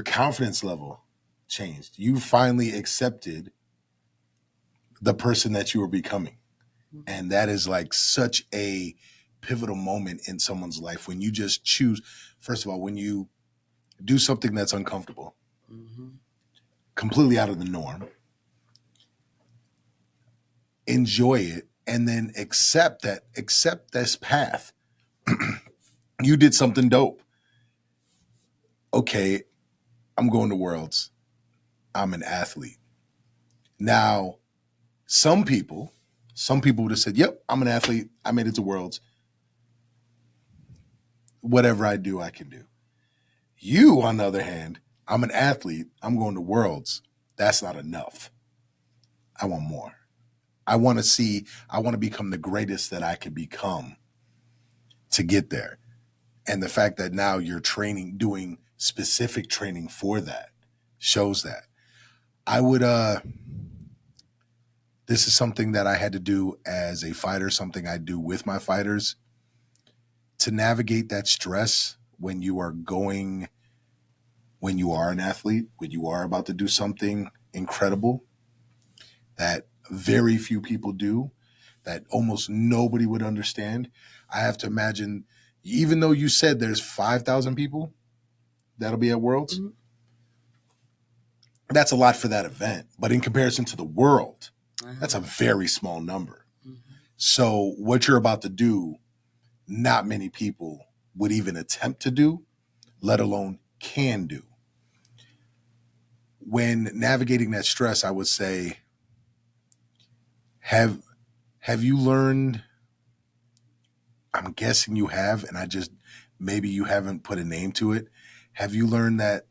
confidence level changed. You finally accepted the person that you were becoming. And that is like such a pivotal moment in someone's life when you just choose, first of all, when you do something that's uncomfortable, Mm-hmm. completely out of the norm, enjoy it, and then accept this path. You did something dope. Okay, I'm going to Worlds. I'm an athlete. Now, some people would have said, yep, I'm an athlete. I made it to Worlds. Whatever I do, I can do. You, on the other hand, I'm an athlete. I'm going to Worlds. That's not enough. I want more. I want to become the greatest that I could become to get there. And the fact that now you're doing specific training for that shows that. I would, this is something that I had to do as a fighter, something I do with my fighters to navigate that stress when you are an athlete, when you are about to do something incredible that very few people do, that almost nobody would understand. I have to imagine, even though you said there's 5,000 people that'll be at Worlds, Mm-hmm. that's a lot for that event. But in comparison to the world, that's a very small number. Mm-hmm. So what you're about to do, not many people would even attempt to do, let alone can do. When navigating that stress, I would say, have you learned, I'm guessing you have, and maybe you haven't put a name to it. Have you learned that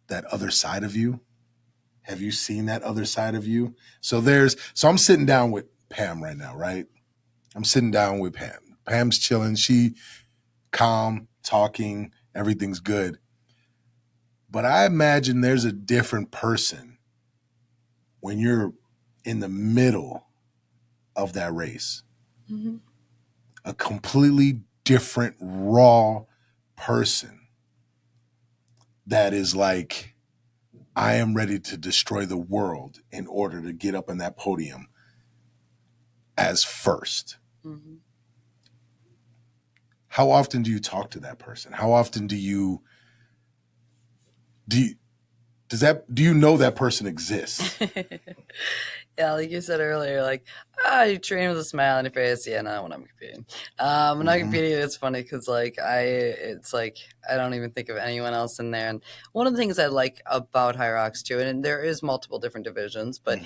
other side of you? Have you seen that other side of you? So I'm sitting down with Pam right now, right? I'm sitting down with Pam. Pam's chilling. She calm, talking, everything's good. But I imagine there's a different person when you're in the middle of that race. Mm-hmm. A completely different, raw person that is like, I am ready to destroy the world in order to get up on that podium as first. Mm-hmm. How often do you talk to that person? How often do you know that person exists? Yeah, like you said earlier, like, you train with a smile on your face. Yeah, no, when I'm competing. When I'm competing, it's funny because, like, I don't even think of anyone else in there. And one of the things I like about High Rocks, too, and there is multiple different divisions, but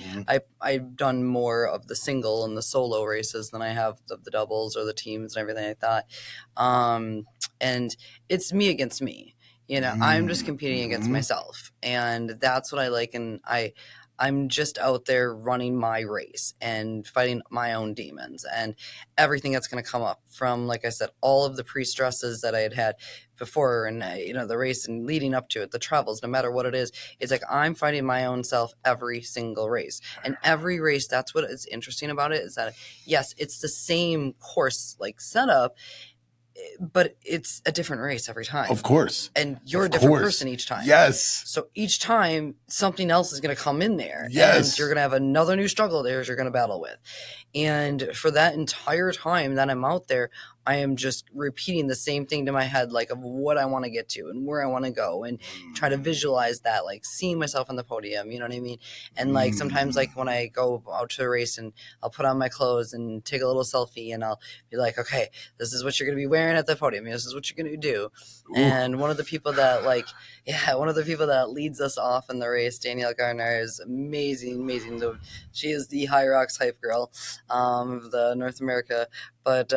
I've done more of the single and the solo races than I have of the doubles or the teams and everything like that. And it's me against me. You know, I'm just competing against myself, and that's what I like. And I'm just out there running my race and fighting my own demons and everything that's going to come up from, like I said, all of the pre-stresses that I had before and, the race and leading up to it, the travels, no matter what it is. It's like I'm fighting my own self every single race. And every race, that's what is interesting about it, is that, yes, it's the same course, like, setup, but it's a different race every time. Of course. And you're a different person each time. Yes. So each time something else is going to come in there. Yes. And you're going to have another new struggle there you're going to battle with. And for that entire time that I'm out there, I am just repeating the same thing to my head, like, of what I want to get to and where I want to go, and try to visualize that, like seeing myself on the podium, you know what I mean? And like sometimes, like when I go out to a race and I'll put on my clothes and take a little selfie and I'll be like, okay, this is what you're going to be wearing at the podium. This is what you're going to do. Ooh. And one of the people that leads us off in the race, Danielle Gardner, is amazing. She is the High Rocks hype girl of the North America. But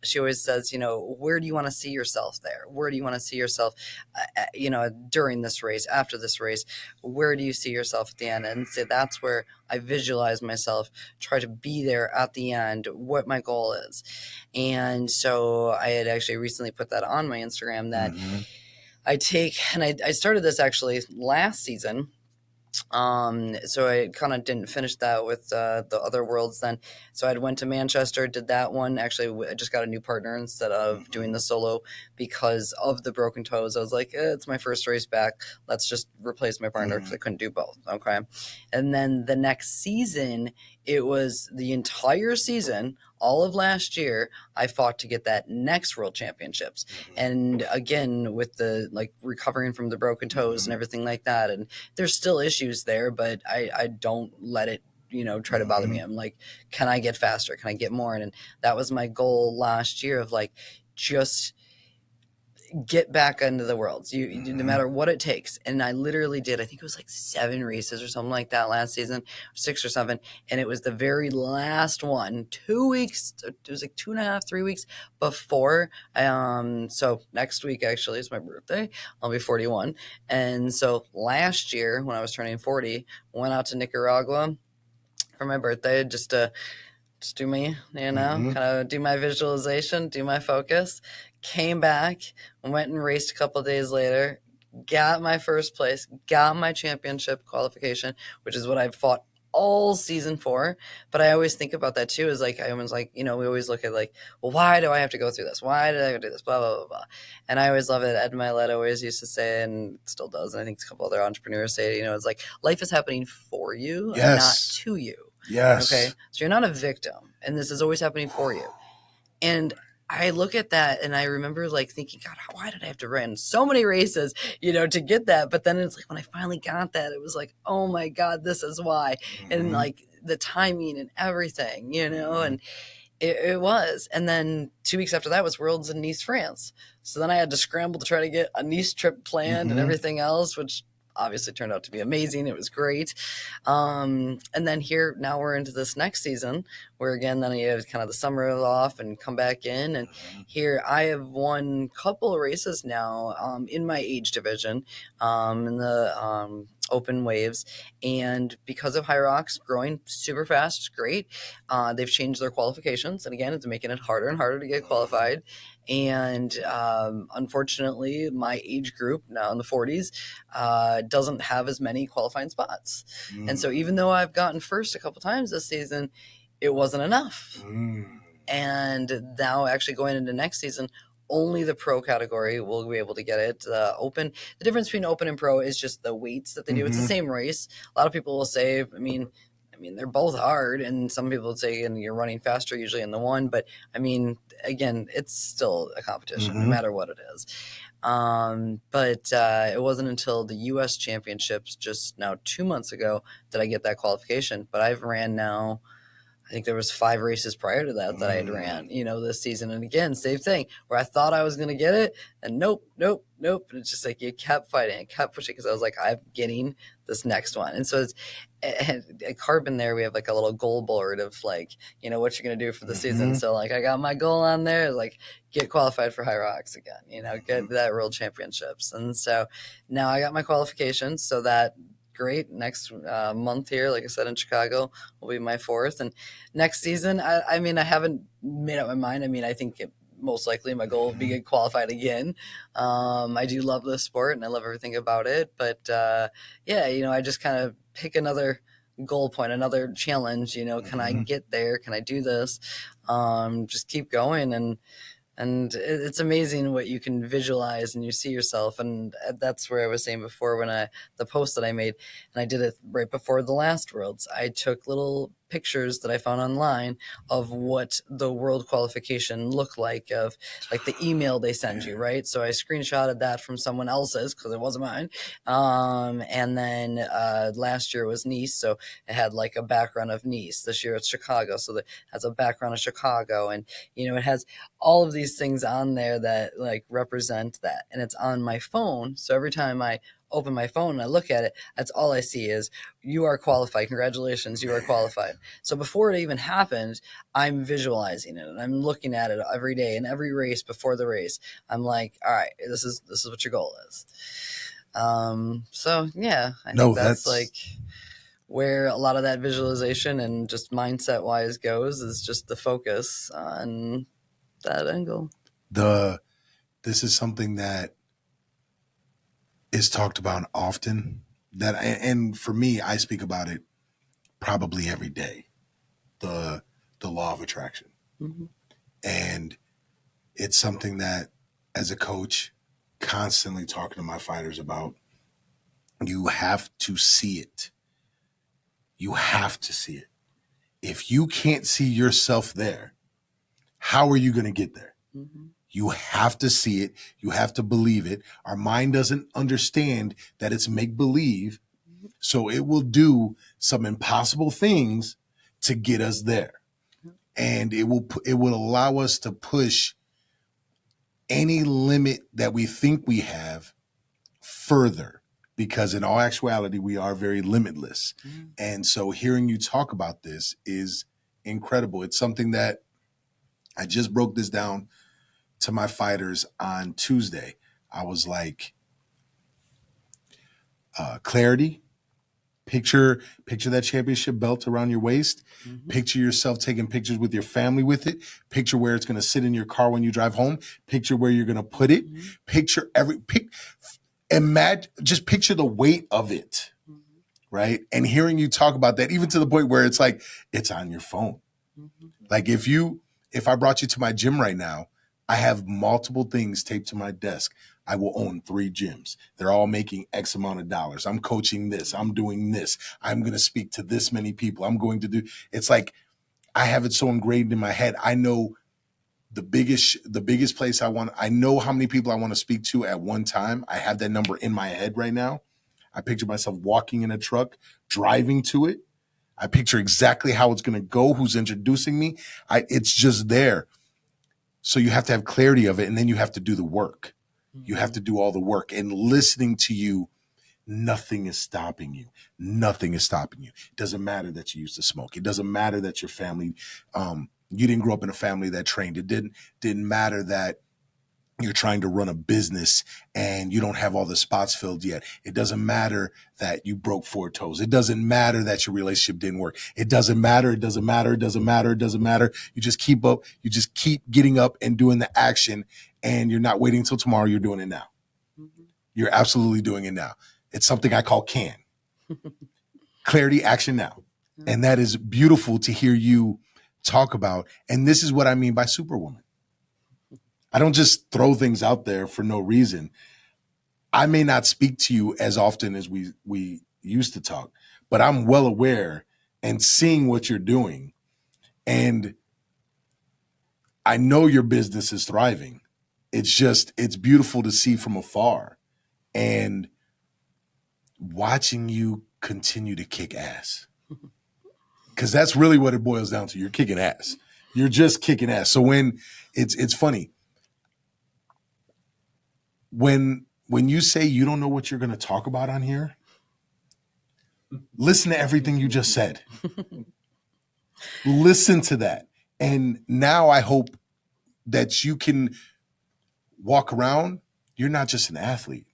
she always says, where do you want to see yourself there? Where do you want to see yourself, during this race, after this race? Where do you see yourself at the end? And so that's where I visualize myself, try to be there at the end, what my goal is. And so I had actually recently put that on my Instagram that I take, and I started this actually last season. So I kind of didn't finish that with the other worlds then. So I went to Manchester, did that one. Actually, I just got a new partner instead of doing the solo because of the broken toes. I was like, it's my first race back. Let's just replace my partner because I couldn't do both. Okay. And then the next season it was the entire season, all of last year, I fought to get that next world championships. And again, with the like recovering from the broken toes and everything like that. And there's still issues there, but I don't let it, try to bother me. I'm like, can I get faster? Can I get more? And that was my goal last year of like, just get back into the worlds, no matter what it takes. And I literally did, I think it was like 7 races or something like that last season, 6 or 7. And it was the very last one, 2 weeks, it was like 2.5, 3 weeks before. So next week actually is my birthday. I'll be 41. And so last year when I was turning 40, went out to Nicaragua for my birthday just to do me, kind of do my visualization, do my focus. Came back, went and raced a couple days later, got my first place, got my championship qualification, which is what I've fought all season for. But I always think about that too, is like, I always like, we always look at like, well, why do I have to go through this? Why did I have to do this? Blah, blah, blah, blah. And I always love it. Ed Milet always used to say, and still does, and I think a couple other entrepreneurs say, it's like life is happening for you and not to you. Yes. Okay. So you're not a victim, and this is always happening for you. And I look at that and I remember like thinking, God, why did I have to run so many races, to get that? But then it's like, when I finally got that, it was like, oh my God, this is why. And like the timing and everything, and it was. And then 2 weeks after that was Worlds in Nice, France. So then I had to scramble to try to get a Nice trip planned and everything else, which obviously turned out to be amazing. It was great. And then here, now we're into this next season where again, then you have kind of the summer off and come back in. And here I have won a couple of races now in my age division in the open waves. And because of High Rocks growing super fast, great. They've changed their qualifications. And again, it's making it harder and harder to get qualified. And unfortunately, my age group now in the 40s doesn't have as many qualifying spots. And so even though I've gotten first a couple times this season, it wasn't enough. And now actually going into next season, only the pro category will be able to get it. Open, the difference between open and pro is just the weights that they do. It's the same race. A lot of people will say, I mean, they're both hard, and some people would say, and you're running faster usually in the one, but I mean, again, it's still a competition no matter what it is. But it wasn't until the U.S. Championships just now 2 months ago that I get that qualification. But I've ran now, I think there was 5 races prior to that I had ran, this season. And again, same thing, where I thought I was going to get it, and nope. And it's just like you kept fighting and kept pushing, because I was like, I'm getting this next one. And so it's at Carbon there, we have like a little goal board of like, what you're going to do for the season. So like I got my goal on there, like get qualified for High Rocks again, get that World Championships. And so now I got my qualifications, so that great. Next month here, like I said, in Chicago will be my 4th. And next season, I mean, I haven't made up my mind. I mean, I think most likely my goal will be to get qualified again. I do love this sport and I love everything about it. But yeah, I just kind of pick another goal point, another challenge. Can I get there? Can I do this? Just keep going. And it's amazing what you can visualize and you see yourself. And that's where I was saying before, when the post that I made, and I did it right before the last Worlds, I took little pictures that I found online of what the world qualification looked like, of like the email they send you, right? So I screenshotted that from someone else's because it wasn't mine. And then last year was Nice, so it had like a background of Nice. This year it's Chicago, so it has a background of Chicago. And, it has all of these things on there that like represent that. And it's on my phone. So every time I open my phone and I look at it, that's all I see is, you are qualified. Congratulations, you are qualified. So before it even happened, I'm visualizing it and I'm looking at it every day, and every race before the race, I'm like, all right, this is what your goal is. So yeah, I think that's like where a lot of that visualization and just mindset wise goes, is just the focus on that angle. This is something that is talked about often, and for me, I speak about it probably every day, the law of attraction. And it's something that, as a coach, constantly talking to my fighters about. You have to see it. You have to see it. If you can't see yourself there, how are you going to get there? Mm-hmm. You have to see it. You have to believe it. Our mind doesn't understand that it's make believe. So it will do some impossible things to get us there. And it will allow us to push any limit that we think we have further, because in all actuality, we are very limitless. Mm-hmm. And so hearing you talk about this is incredible. It's something that I just broke this down to my fighters on Tuesday. I was like, clarity. Picture that championship belt around your waist. Mm-hmm. Picture yourself taking pictures with your family with it. Picture where it's going to sit in your car when you drive home. Picture where you're going to put it. Mm-hmm. Picture just picture the weight of it, Mm-hmm. right? And hearing you talk about that, even to the point where it's like, it's on your phone. Mm-hmm. Like if I brought you to my gym right now, I have multiple things taped to my desk. I will own 3 gyms. They're all making X amount of dollars. I'm coaching this. I'm doing this. I'm going to speak to this many people. I'm going to do, it's like, I have it so ingrained in my head. I know the biggest place I know how many people I want to speak to at one time. I have that number in my head right now. I picture myself walking in a truck, driving to it. I picture exactly how it's going to go, who's introducing me. It's just there. So you have to have clarity of it, and then you have to do the work. You have to do all the work, and listening to you, nothing is stopping you. Nothing is stopping you. It doesn't matter that you used to smoke. It doesn't matter that your family, you didn't grow up in a family that trained. It didn't matter that you're trying to run a business and you don't have all the spots filled yet. It doesn't matter that you broke 4 toes. It doesn't matter that your relationship didn't work. It doesn't matter. It doesn't matter. It doesn't matter. It doesn't matter. You just keep up. You just keep getting up and doing the action, and you're not waiting until tomorrow. You're doing it now. Mm-hmm. You're absolutely doing it now. It's something I call CAN. Clarity, action now. Mm-hmm. And that is beautiful to hear you talk about. And this is what I mean by Superwoman. I don't just throw things out there for no reason. I may not speak to you as often as we used to talk, but I'm well aware and seeing what you're doing. And I know your business is thriving. It's beautiful to see from afar and watching you continue to kick ass. Because that's really what it boils down to. You're kicking ass. You're just kicking ass. So when it's funny, when you say you don't know what you're going to talk about on here, listen to everything you just said. Listen to that. And now I hope that you can walk around. You're not just an athlete.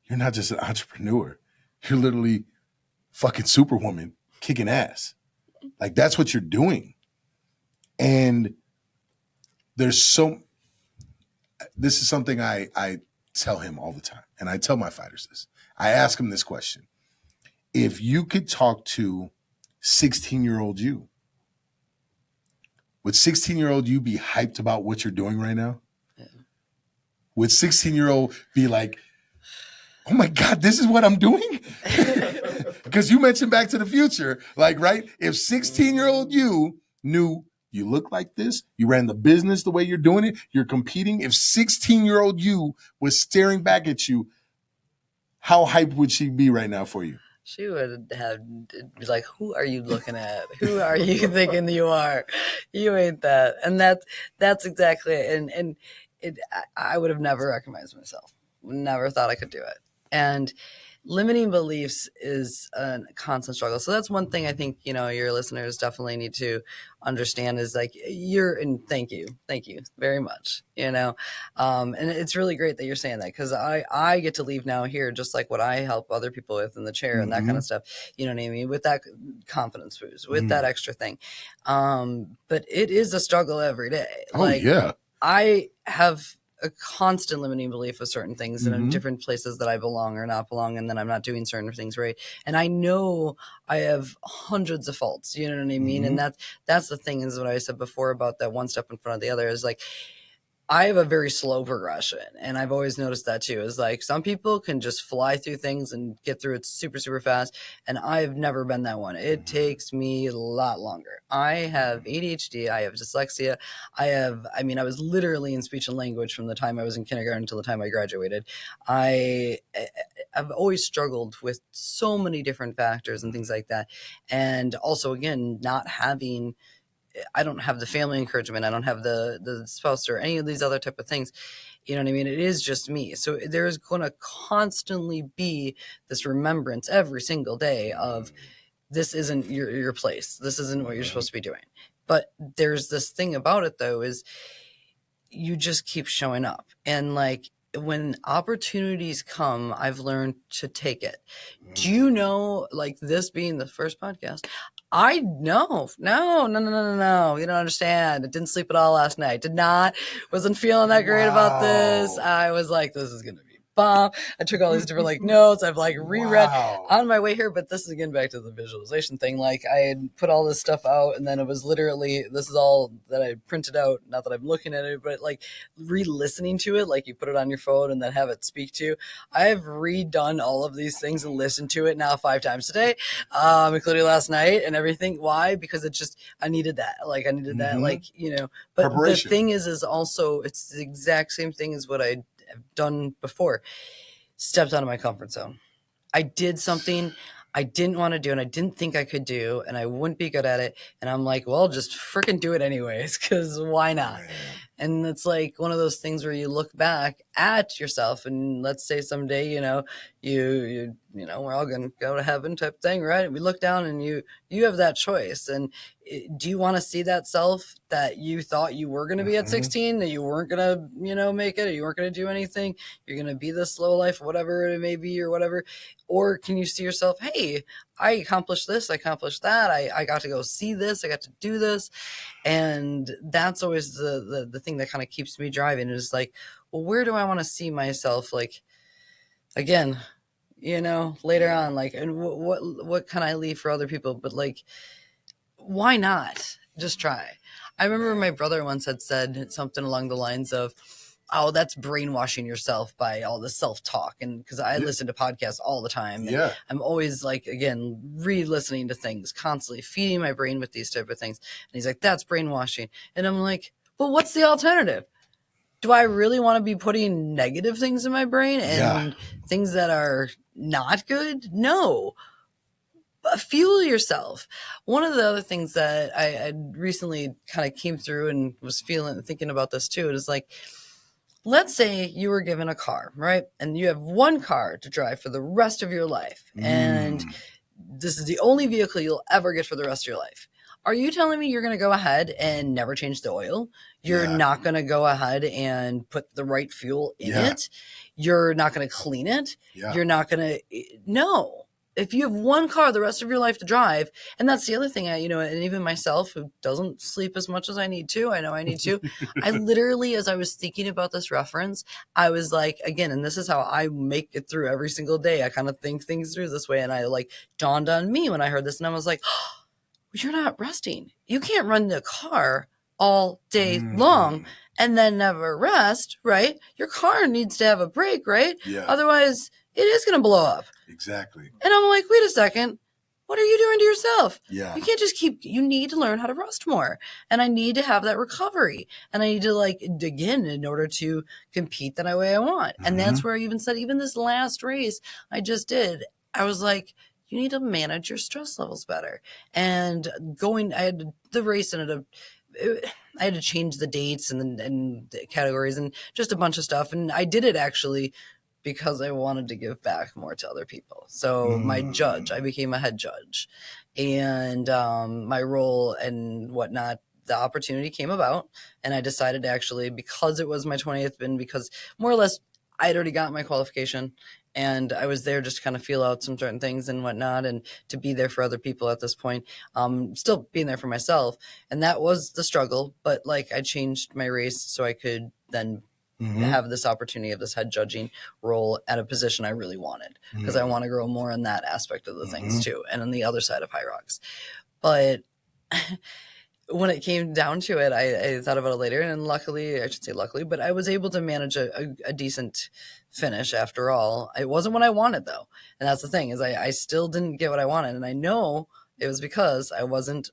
You're not just an entrepreneur. You're literally fucking Superwoman kicking ass. Like, that's what you're doing. And this is something I tell him all the time. And I tell my fighters this. I ask him this question. If you could talk to 16-year-old you, would 16-year-old you be hyped about what you're doing right now? Yeah. Would 16-year-old be like, oh my God, this is what I'm doing? Because you mentioned Back to the Future, like, right? If 16-year-old you knew you look like this, you ran the business the way you're doing it, you're competing. If 16-year-old you was staring back at you, how hyped would she be right now for you? She would be like, who are you looking at? Who are you thinking you are? You ain't that. And that's exactly it. And I would have never recognized myself. Never thought I could do it. And limiting beliefs is a constant struggle. So that's one thing I think, your listeners definitely need to understand is like and thank you very much, and it's really great that you're saying that, because I get to leave now here just like what I help other people with in the chair and that kind of stuff, you know what I mean, with that confidence boost, with that extra thing. But it is a struggle every day. Yeah. I have a constant limiting belief with certain things and in different places that I belong or not belong, and then I'm not doing certain things right. And I know I have hundreds of faults, you know what I mean? And that's the thing, is what I said before about that one step in front of the other, is like, I have a very slow progression, and I've always noticed that too. Is like some people can just fly through things and get through it super, super fast, and I've never been that one. It takes me a lot longer. I have ADHD, I have dyslexia, I was literally in speech and language from the time I was in kindergarten until the time I graduated. I've always struggled with so many different factors and things like that, and also again not having. I don't have the family encouragement. I don't have the spouse or any of these other type of things. You know what I mean? It is just me. So there's going to constantly be this remembrance every single day of this isn't your place. This isn't what you're supposed to be doing. But there's this thing about it though, is you just keep showing up. And like when opportunities come, I've learned to take it. Do you know, like this being the first podcast, I no. You don't understand. I didn't sleep at all last night. Wasn't feeling that great about this. I was like, this is going to be bomb. I took all these different like notes. I've like reread on my way here, but this is again back to the visualization thing. Like I had put all this stuff out and then it was literally, this is all that I printed out. Not that I'm looking at it, but like re-listening to it, like you put it on your phone and then have it speak to you. I've redone all of these things and listened to it now 5 times today, including last night and everything. Why? Because I needed that. Like I needed that, like, you know, but the thing is also, it's the exact same thing as what I have done before. Stepped out of my comfort zone. I did something I didn't want to do and I didn't think I could do and I wouldn't be good at it. And I'm like, well, just freaking do it anyways, because why not? And it's like one of those things where you look back at yourself and let's say someday, you know, we're all going to go to heaven type thing, right? We look down and you have that choice. And do you want to see that self that you thought you were going to be at 16, that you weren't going to, you know, make it, or you weren't going to do anything? You're going to be this slow life, whatever it may be or whatever. Or can you see yourself, hey, I accomplished this, I accomplished that. I got to go see this. I got to do this. And that's always the thing that kind of keeps me driving is like, well, where do I want to see myself? Like, again, you know, later on, like, and what can I leave for other people? But like, why not just try? I remember my brother once had said something along the lines of, oh, that's brainwashing yourself by all the self-talk. And because I listen to podcasts all the time. And I'm always like, again, re-listening to things, constantly feeding my brain with these type of things. And he's like, that's brainwashing. And I'm like, well, what's the alternative? Do I really want to be putting negative things in my brain and things that are not good? No. Fuel yourself. One of the other things that I recently kind of came through and was thinking about this too, it is like, let's say you were given a car, right? And you have one car to drive for the rest of your life. And this is the only vehicle you'll ever get for the rest of your life. Are you telling me you're going to go ahead and never change the oil? You're not going to go ahead and put the right fuel in it? You're not going to clean it? You're not going to, no. If you have one car the rest of your life to drive, and that's the other thing, and even myself who doesn't sleep as much as I need to, I know I need to, I literally, as I was thinking about this reference, I was like, again, and this is how I make it through every single day. I kind of think things through this way. And I like dawned on me when I heard this and I was like, oh, you're not resting. You can't run the car all day long and then never rest, right? Your car needs to have a break, right? Otherwise it is going to blow up. Exactly. And I'm like, wait a second. What are you doing to yourself? You can't just you need to learn how to rest more. And I need to have that recovery. And I need to like dig in order to compete the way I want. And that's where I even said, even this last race I just did, I was like, you need to manage your stress levels better. And I had the race and I had to change the dates and the categories and just a bunch of stuff. And I did it actually because I wanted to give back more to other people. So I became a head judge, and my role and whatnot, the opportunity came about, and I decided to actually, because it was my 20th, and because more or less I had already got my qualification, and I was there just to kind of feel out some certain things and whatnot, and to be there for other people at this point, still being there for myself. And that was the struggle, but like I changed my race so I could then have this opportunity of this head judging role at a position I really wanted, because I want to grow more in that aspect of the things too, and on the other side of High Rocks. But when it came down to it, I thought about it later, and luckily, I should say luckily, but I was able to manage a decent finish after all. It wasn't what I wanted though. And that's the thing, is I still didn't get what I wanted. And I know it was because I wasn't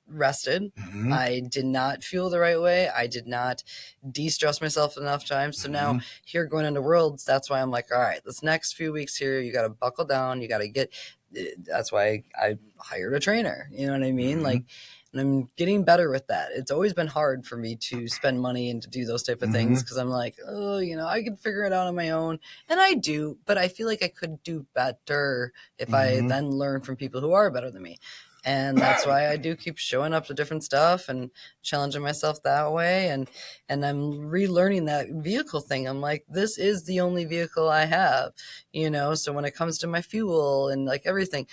rested. Mm-hmm. I did not feel the right way. I did not de-stress myself enough times. So now here going into Worlds, that's why I'm like, all right, this next few weeks here, you got to buckle down. You got to get, that's why I hired a trainer. You know what I mean? Like, and I'm getting better with that. It's always been hard for me to spend money and to do those type of things, because I'm like, oh, you know, I can figure it out on my own. And I do, but I feel like I could do better if I then learn from people who are better than me. And that's why I do keep showing up to different stuff and challenging myself that way. And I'm relearning that vehicle thing. I'm like, this is the only vehicle I have, you know? So when it comes to my fuel and like everything,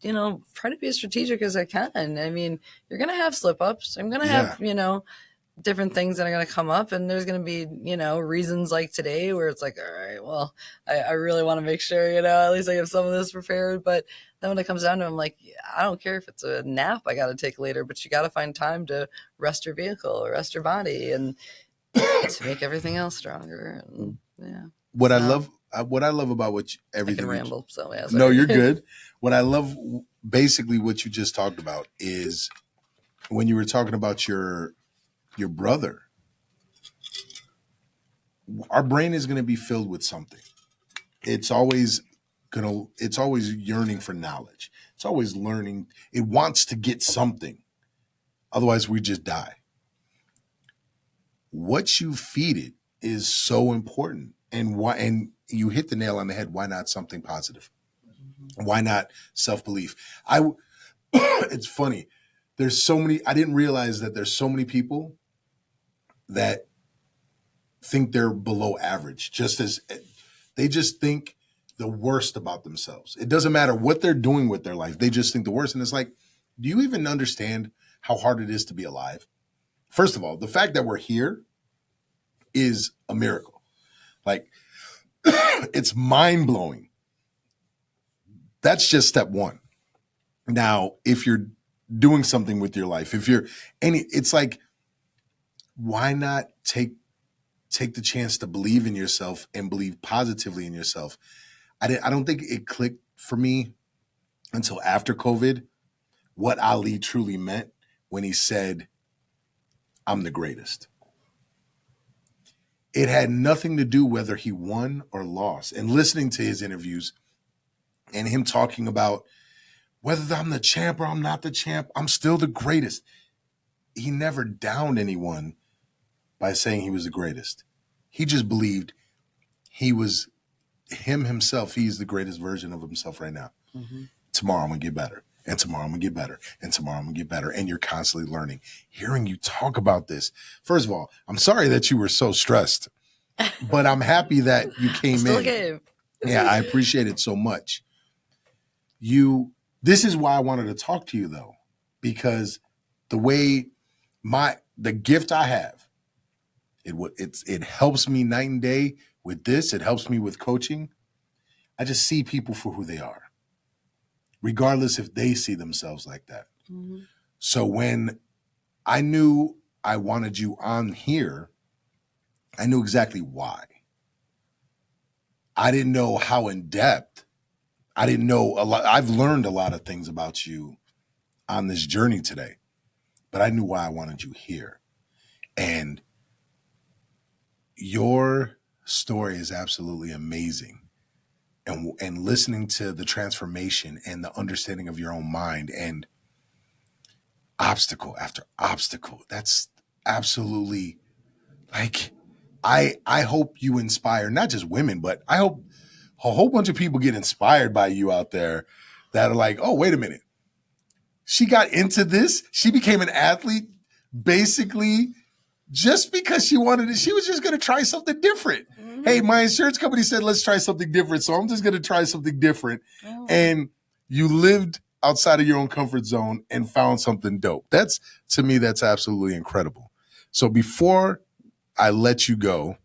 you know, try to be as strategic as I can. I mean, you're going to have slip ups. I'm going to have, you know, different things that are going to come up, and there's going to be, you know, reasons like today where it's like, all right, well, I really want to make sure, you know, at least I have some of this prepared. But then when it comes down to it, I'm like, I don't care if it's a nap I got to take later, but you got to find time to rest your vehicle or rest your body and to make everything else stronger. And, yeah. What I love about everything. I can ramble. So yeah, no, you're good. What I love, basically what you just talked about, is when you were talking about your brother, our brain is going to be filled with something. It's always yearning for knowledge. It's always learning. It wants to get something. Otherwise we just die. What you feed it is so important. And you hit the nail on the head. Why not something positive? Why not self-belief? It's funny. There's so many, I didn't realize that there's so many people that think they're below average, they just think the worst about themselves. It doesn't matter what they're doing with their life. They just think the worst. And it's like, do you even understand how hard it is to be alive? First of all, the fact that we're here is a miracle. Like, it's mind blowing. That's just step one. Now, if you're doing something with your life, it's like, why not take the chance to believe in yourself and believe positively in yourself? I don't think it clicked for me until after COVID what Ali truly meant when he said, I'm the greatest. It had nothing to do whether he won or lost. And listening to his interviews and him talking about whether I'm the champ or I'm not the champ, I'm still the greatest. He never downed anyone by saying he was the greatest. He just believed he was himself. He's the greatest version of himself right now. Tomorrow I'm going to get better. And tomorrow I'm going to get better. And tomorrow I'm going to get better. And you're constantly learning. Hearing you talk about this. First of all, I'm sorry that you were so stressed, but I'm happy that you came in. Yeah, I appreciate it so much. This is why I wanted to talk to you though, because the gift I have, it helps me night and day with this. It helps me with coaching. I just see people for who they are, regardless if they see themselves like that. So when I knew I wanted you on here, I knew exactly why. I didn't know how in depth. I didn't know a lot. I've learned a lot of things about you on this journey today, but I knew why I wanted you here. And your story is absolutely amazing. And listening to the transformation and the understanding of your own mind and obstacle after obstacle, that's absolutely, like, I hope you inspire not just women, but I hope a whole bunch of people get inspired by you out there that are like, oh, wait a minute. She got into this. She became an athlete basically just because she wanted it. She was just going to try something different. Hey, my insurance company said, let's try something different. So I'm just going to try something different. And you lived outside of your own comfort zone and found something dope. To me, that's absolutely incredible. So before I let you go,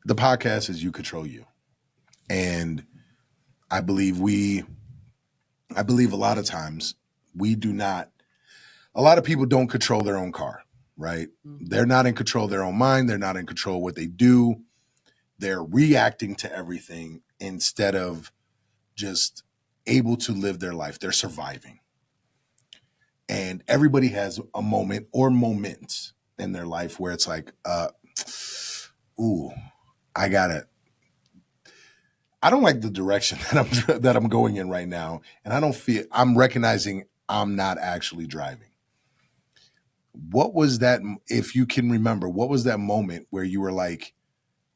the podcast is You Control You. And I believe a lot of times a lot of people don't control their own car, right? Mm-hmm. They're not in control of their own mind. They're not in control of what they do. They're reacting to everything instead of just able to live their life. They're surviving. And everybody has a moment or moments in their life where it's like, ooh, I don't like the direction that I'm going in right now. And I'm recognizing I'm not actually driving. What was that, if you can remember, what was that moment where you were like,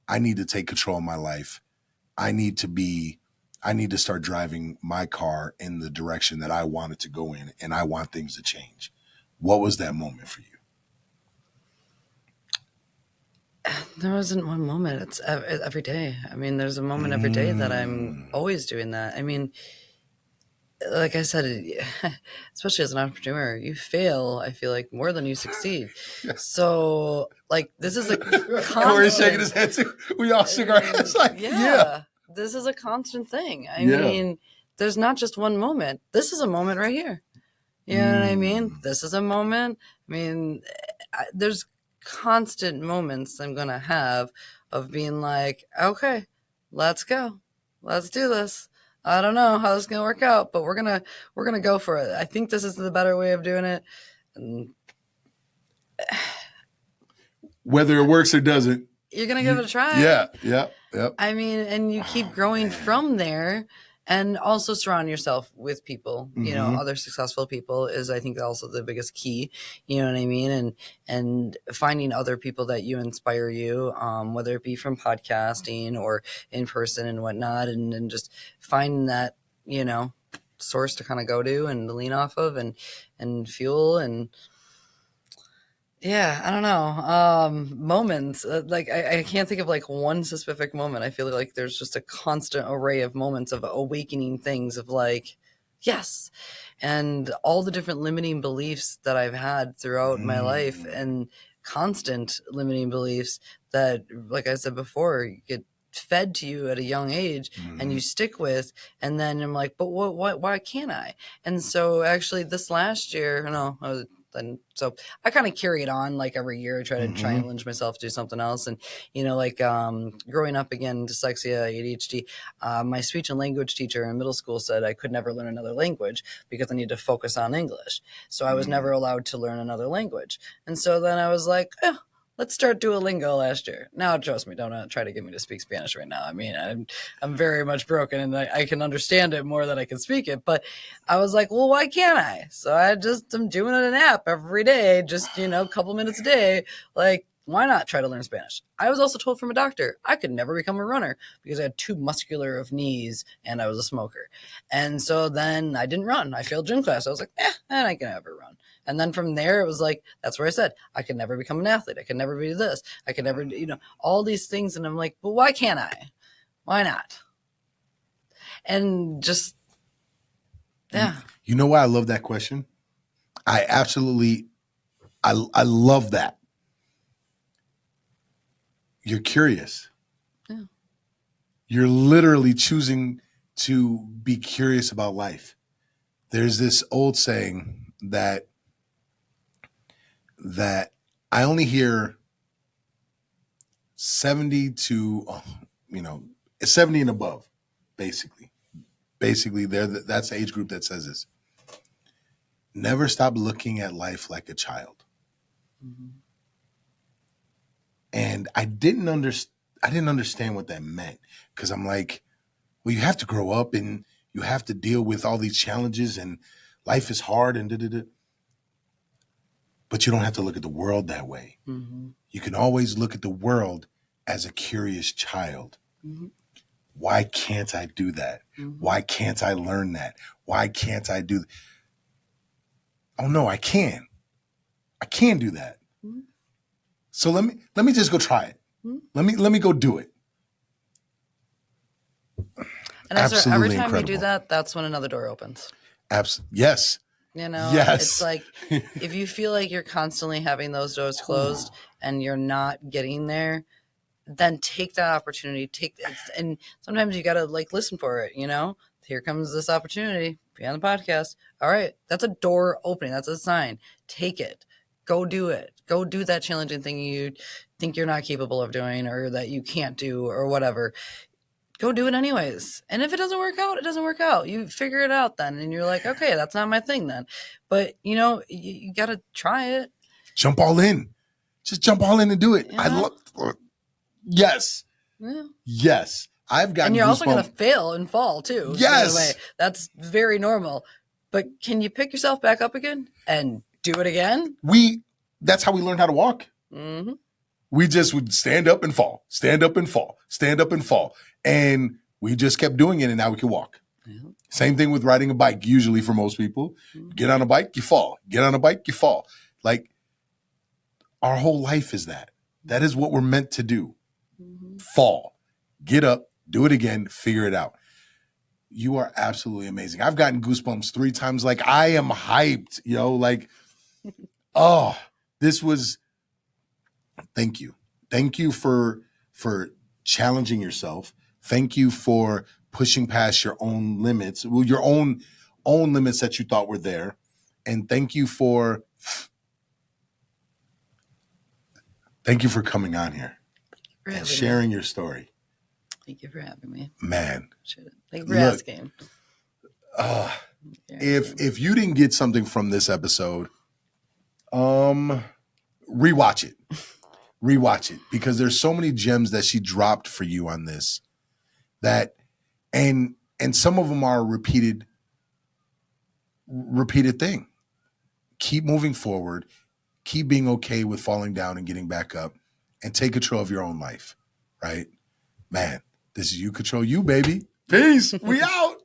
I need to take control of my life. I need to start driving my car in the direction that I want it to go in, and I want things to change. What was that moment for you? There wasn't one moment. It's every day. I mean, there's a moment every day that I'm always doing that. I mean, like I said, especially as an entrepreneur, you fail, I feel like, more than you succeed. So, like, this is a constant... Corey's shaking his head too. We all shake our heads like, yeah. This is a constant thing. I mean, there's not just one moment. This is a moment right here. You know what I mean? This is a moment. I mean, there's constant moments I'm going to have of being like, okay, let's go. Let's do this. I don't know how this is going to work out, but we're going to go for it. I think this is the better way of doing it. And whether it works or doesn't, you're going to give it a try. Yeah. I mean, and you keep growing from there, and also surround yourself with people, you know, other successful people is, I think, also the biggest key, you know what I mean? And finding other people that you inspire you, whether it be from podcasting or in person and whatnot, and just finding that, you know, source to kind of go to and lean off of and fuel. And yeah, I don't know. Moments, like I can't think of like one specific moment. I feel like there's just a constant array of moments of awakening things of like, yes. And all the different limiting beliefs that I've had throughout my life, and constant limiting beliefs that, like I said before, get fed to you at a young age and you stick with. And then I'm like, but why can't I? And so actually this last year, and so I kind of carry it on like every year. I try to challenge myself to do something else. And, you know, like growing up, again, dyslexia, ADHD, my speech and language teacher in middle school said I could never learn another language because I need to focus on English. So I was never allowed to learn another language. And so then I was like, let's start Duolingo last year. Now, trust me, don't try to get me to speak Spanish right now. I mean, I'm very much broken, and I can understand it more than I can speak it. But I was like, well, why can't I? So I'm doing an app every day, just, you know, a couple minutes a day. Like, why not try to learn Spanish? I was also told from a doctor I could never become a runner because I had too muscular of knees and I was a smoker. And so then I didn't run. I failed gym class. I was like, and I can never run. And then from there, it was like, that's where I said, I could never become an athlete. I could never be this. I could never, you know, all these things. And I'm like, but why can't I? Why not? And just, yeah. You know why I love that question? I love that. You're curious. Yeah. You're literally choosing to be curious about life. There's this old saying that I only hear 70 to, 70 and above, basically. Basically, that's the age group that says this. Never stop looking at life like a child. And I didn't understand what that meant, because I'm like, well, you have to grow up and you have to deal with all these challenges and life is hard and da-da-da. But you don't have to look at the world that way. You can always look at the world as a curious child. Why can't I do that? Why can't I learn that? Why can't I do that? Oh no, I can. I can do that. So let me just go try it. Let me go do it. And every time you do that, that's when another door opens. Yes. You know, yes. It's like, if you feel like you're constantly having those doors closed and you're not getting there, then take that opportunity. And sometimes you got to like listen for it, you know, here comes this opportunity. Be on the podcast. All right. That's a door opening. That's a sign. Take it. Go do it. Go do that challenging thing you think you're not capable of doing or that you can't do or whatever. Go do it anyways. And if it doesn't work out, it doesn't work out. You figure it out then. And you're like, okay, that's not my thing then. But, you got to try it. Jump all in. Just jump all in and do it. Yeah. I love. Yes. Yeah. Yes. I've gotten. And you're also going goosebumps. to fail and fall too. Yes. By the way. That's very normal. But can you pick yourself back up again and do it again? That's how we learned how to walk. Mm-hmm. We just would stand up and fall, stand up and fall, stand up and fall. And we just kept doing it, and now we can walk. Yeah. Same thing with riding a bike, usually for most people. Mm-hmm. Get on a bike, you fall. Get on a bike, you fall. Like, our whole life is that. That is what we're meant to do. Mm-hmm. Fall, get up, do it again, figure it out. You are absolutely amazing. I've gotten goosebumps 3 times. Like, I am hyped, like, oh, this was, thank you. Thank you for challenging yourself. Thank you for pushing past your own limits, your own limits that you thought were there. And thank you for coming on here and sharing your story. Thank you for having me. Man. Thank you for asking. If you didn't get something from this episode, rewatch it. Rewatch it, because there's so many gems that she dropped for you on this that, and some of them are a repeated thing. Keep moving forward. Keep being okay with falling down and getting back up, and take control of your own life, right? Man, this is You Control You, baby. Peace. We out.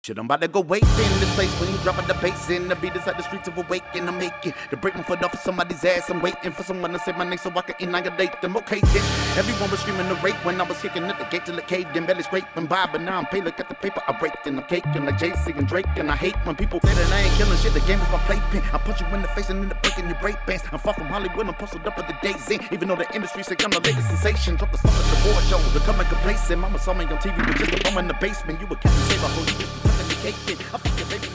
Shit, I'm about to go wasting in this place when you dropping the bass in. The beat inside the streets of awaken. I'm making to break my foot off of somebody's ass. I'm waiting for someone to say my name so I can annihilate them. Okay, bitch. Everyone was screaming the rape when I was kicking at the gate till it caved in. Belly scraping by, but now I'm paid. Look at the paper I raked and I'm caking like Jay-Z and Drake. And I hate when people say that I ain't killing shit. The game is my playpen. I punch you in the face and end up breaking your break bands. I'm far from Hollywood. I'm posted up at the Days Inn. Even though the industry say I'm the latest sensation. Drop the stuff at the award show. Becoming complacent. Mama saw me on TV with just a bum in the basement. You a Captain Saber, who you just I think your baby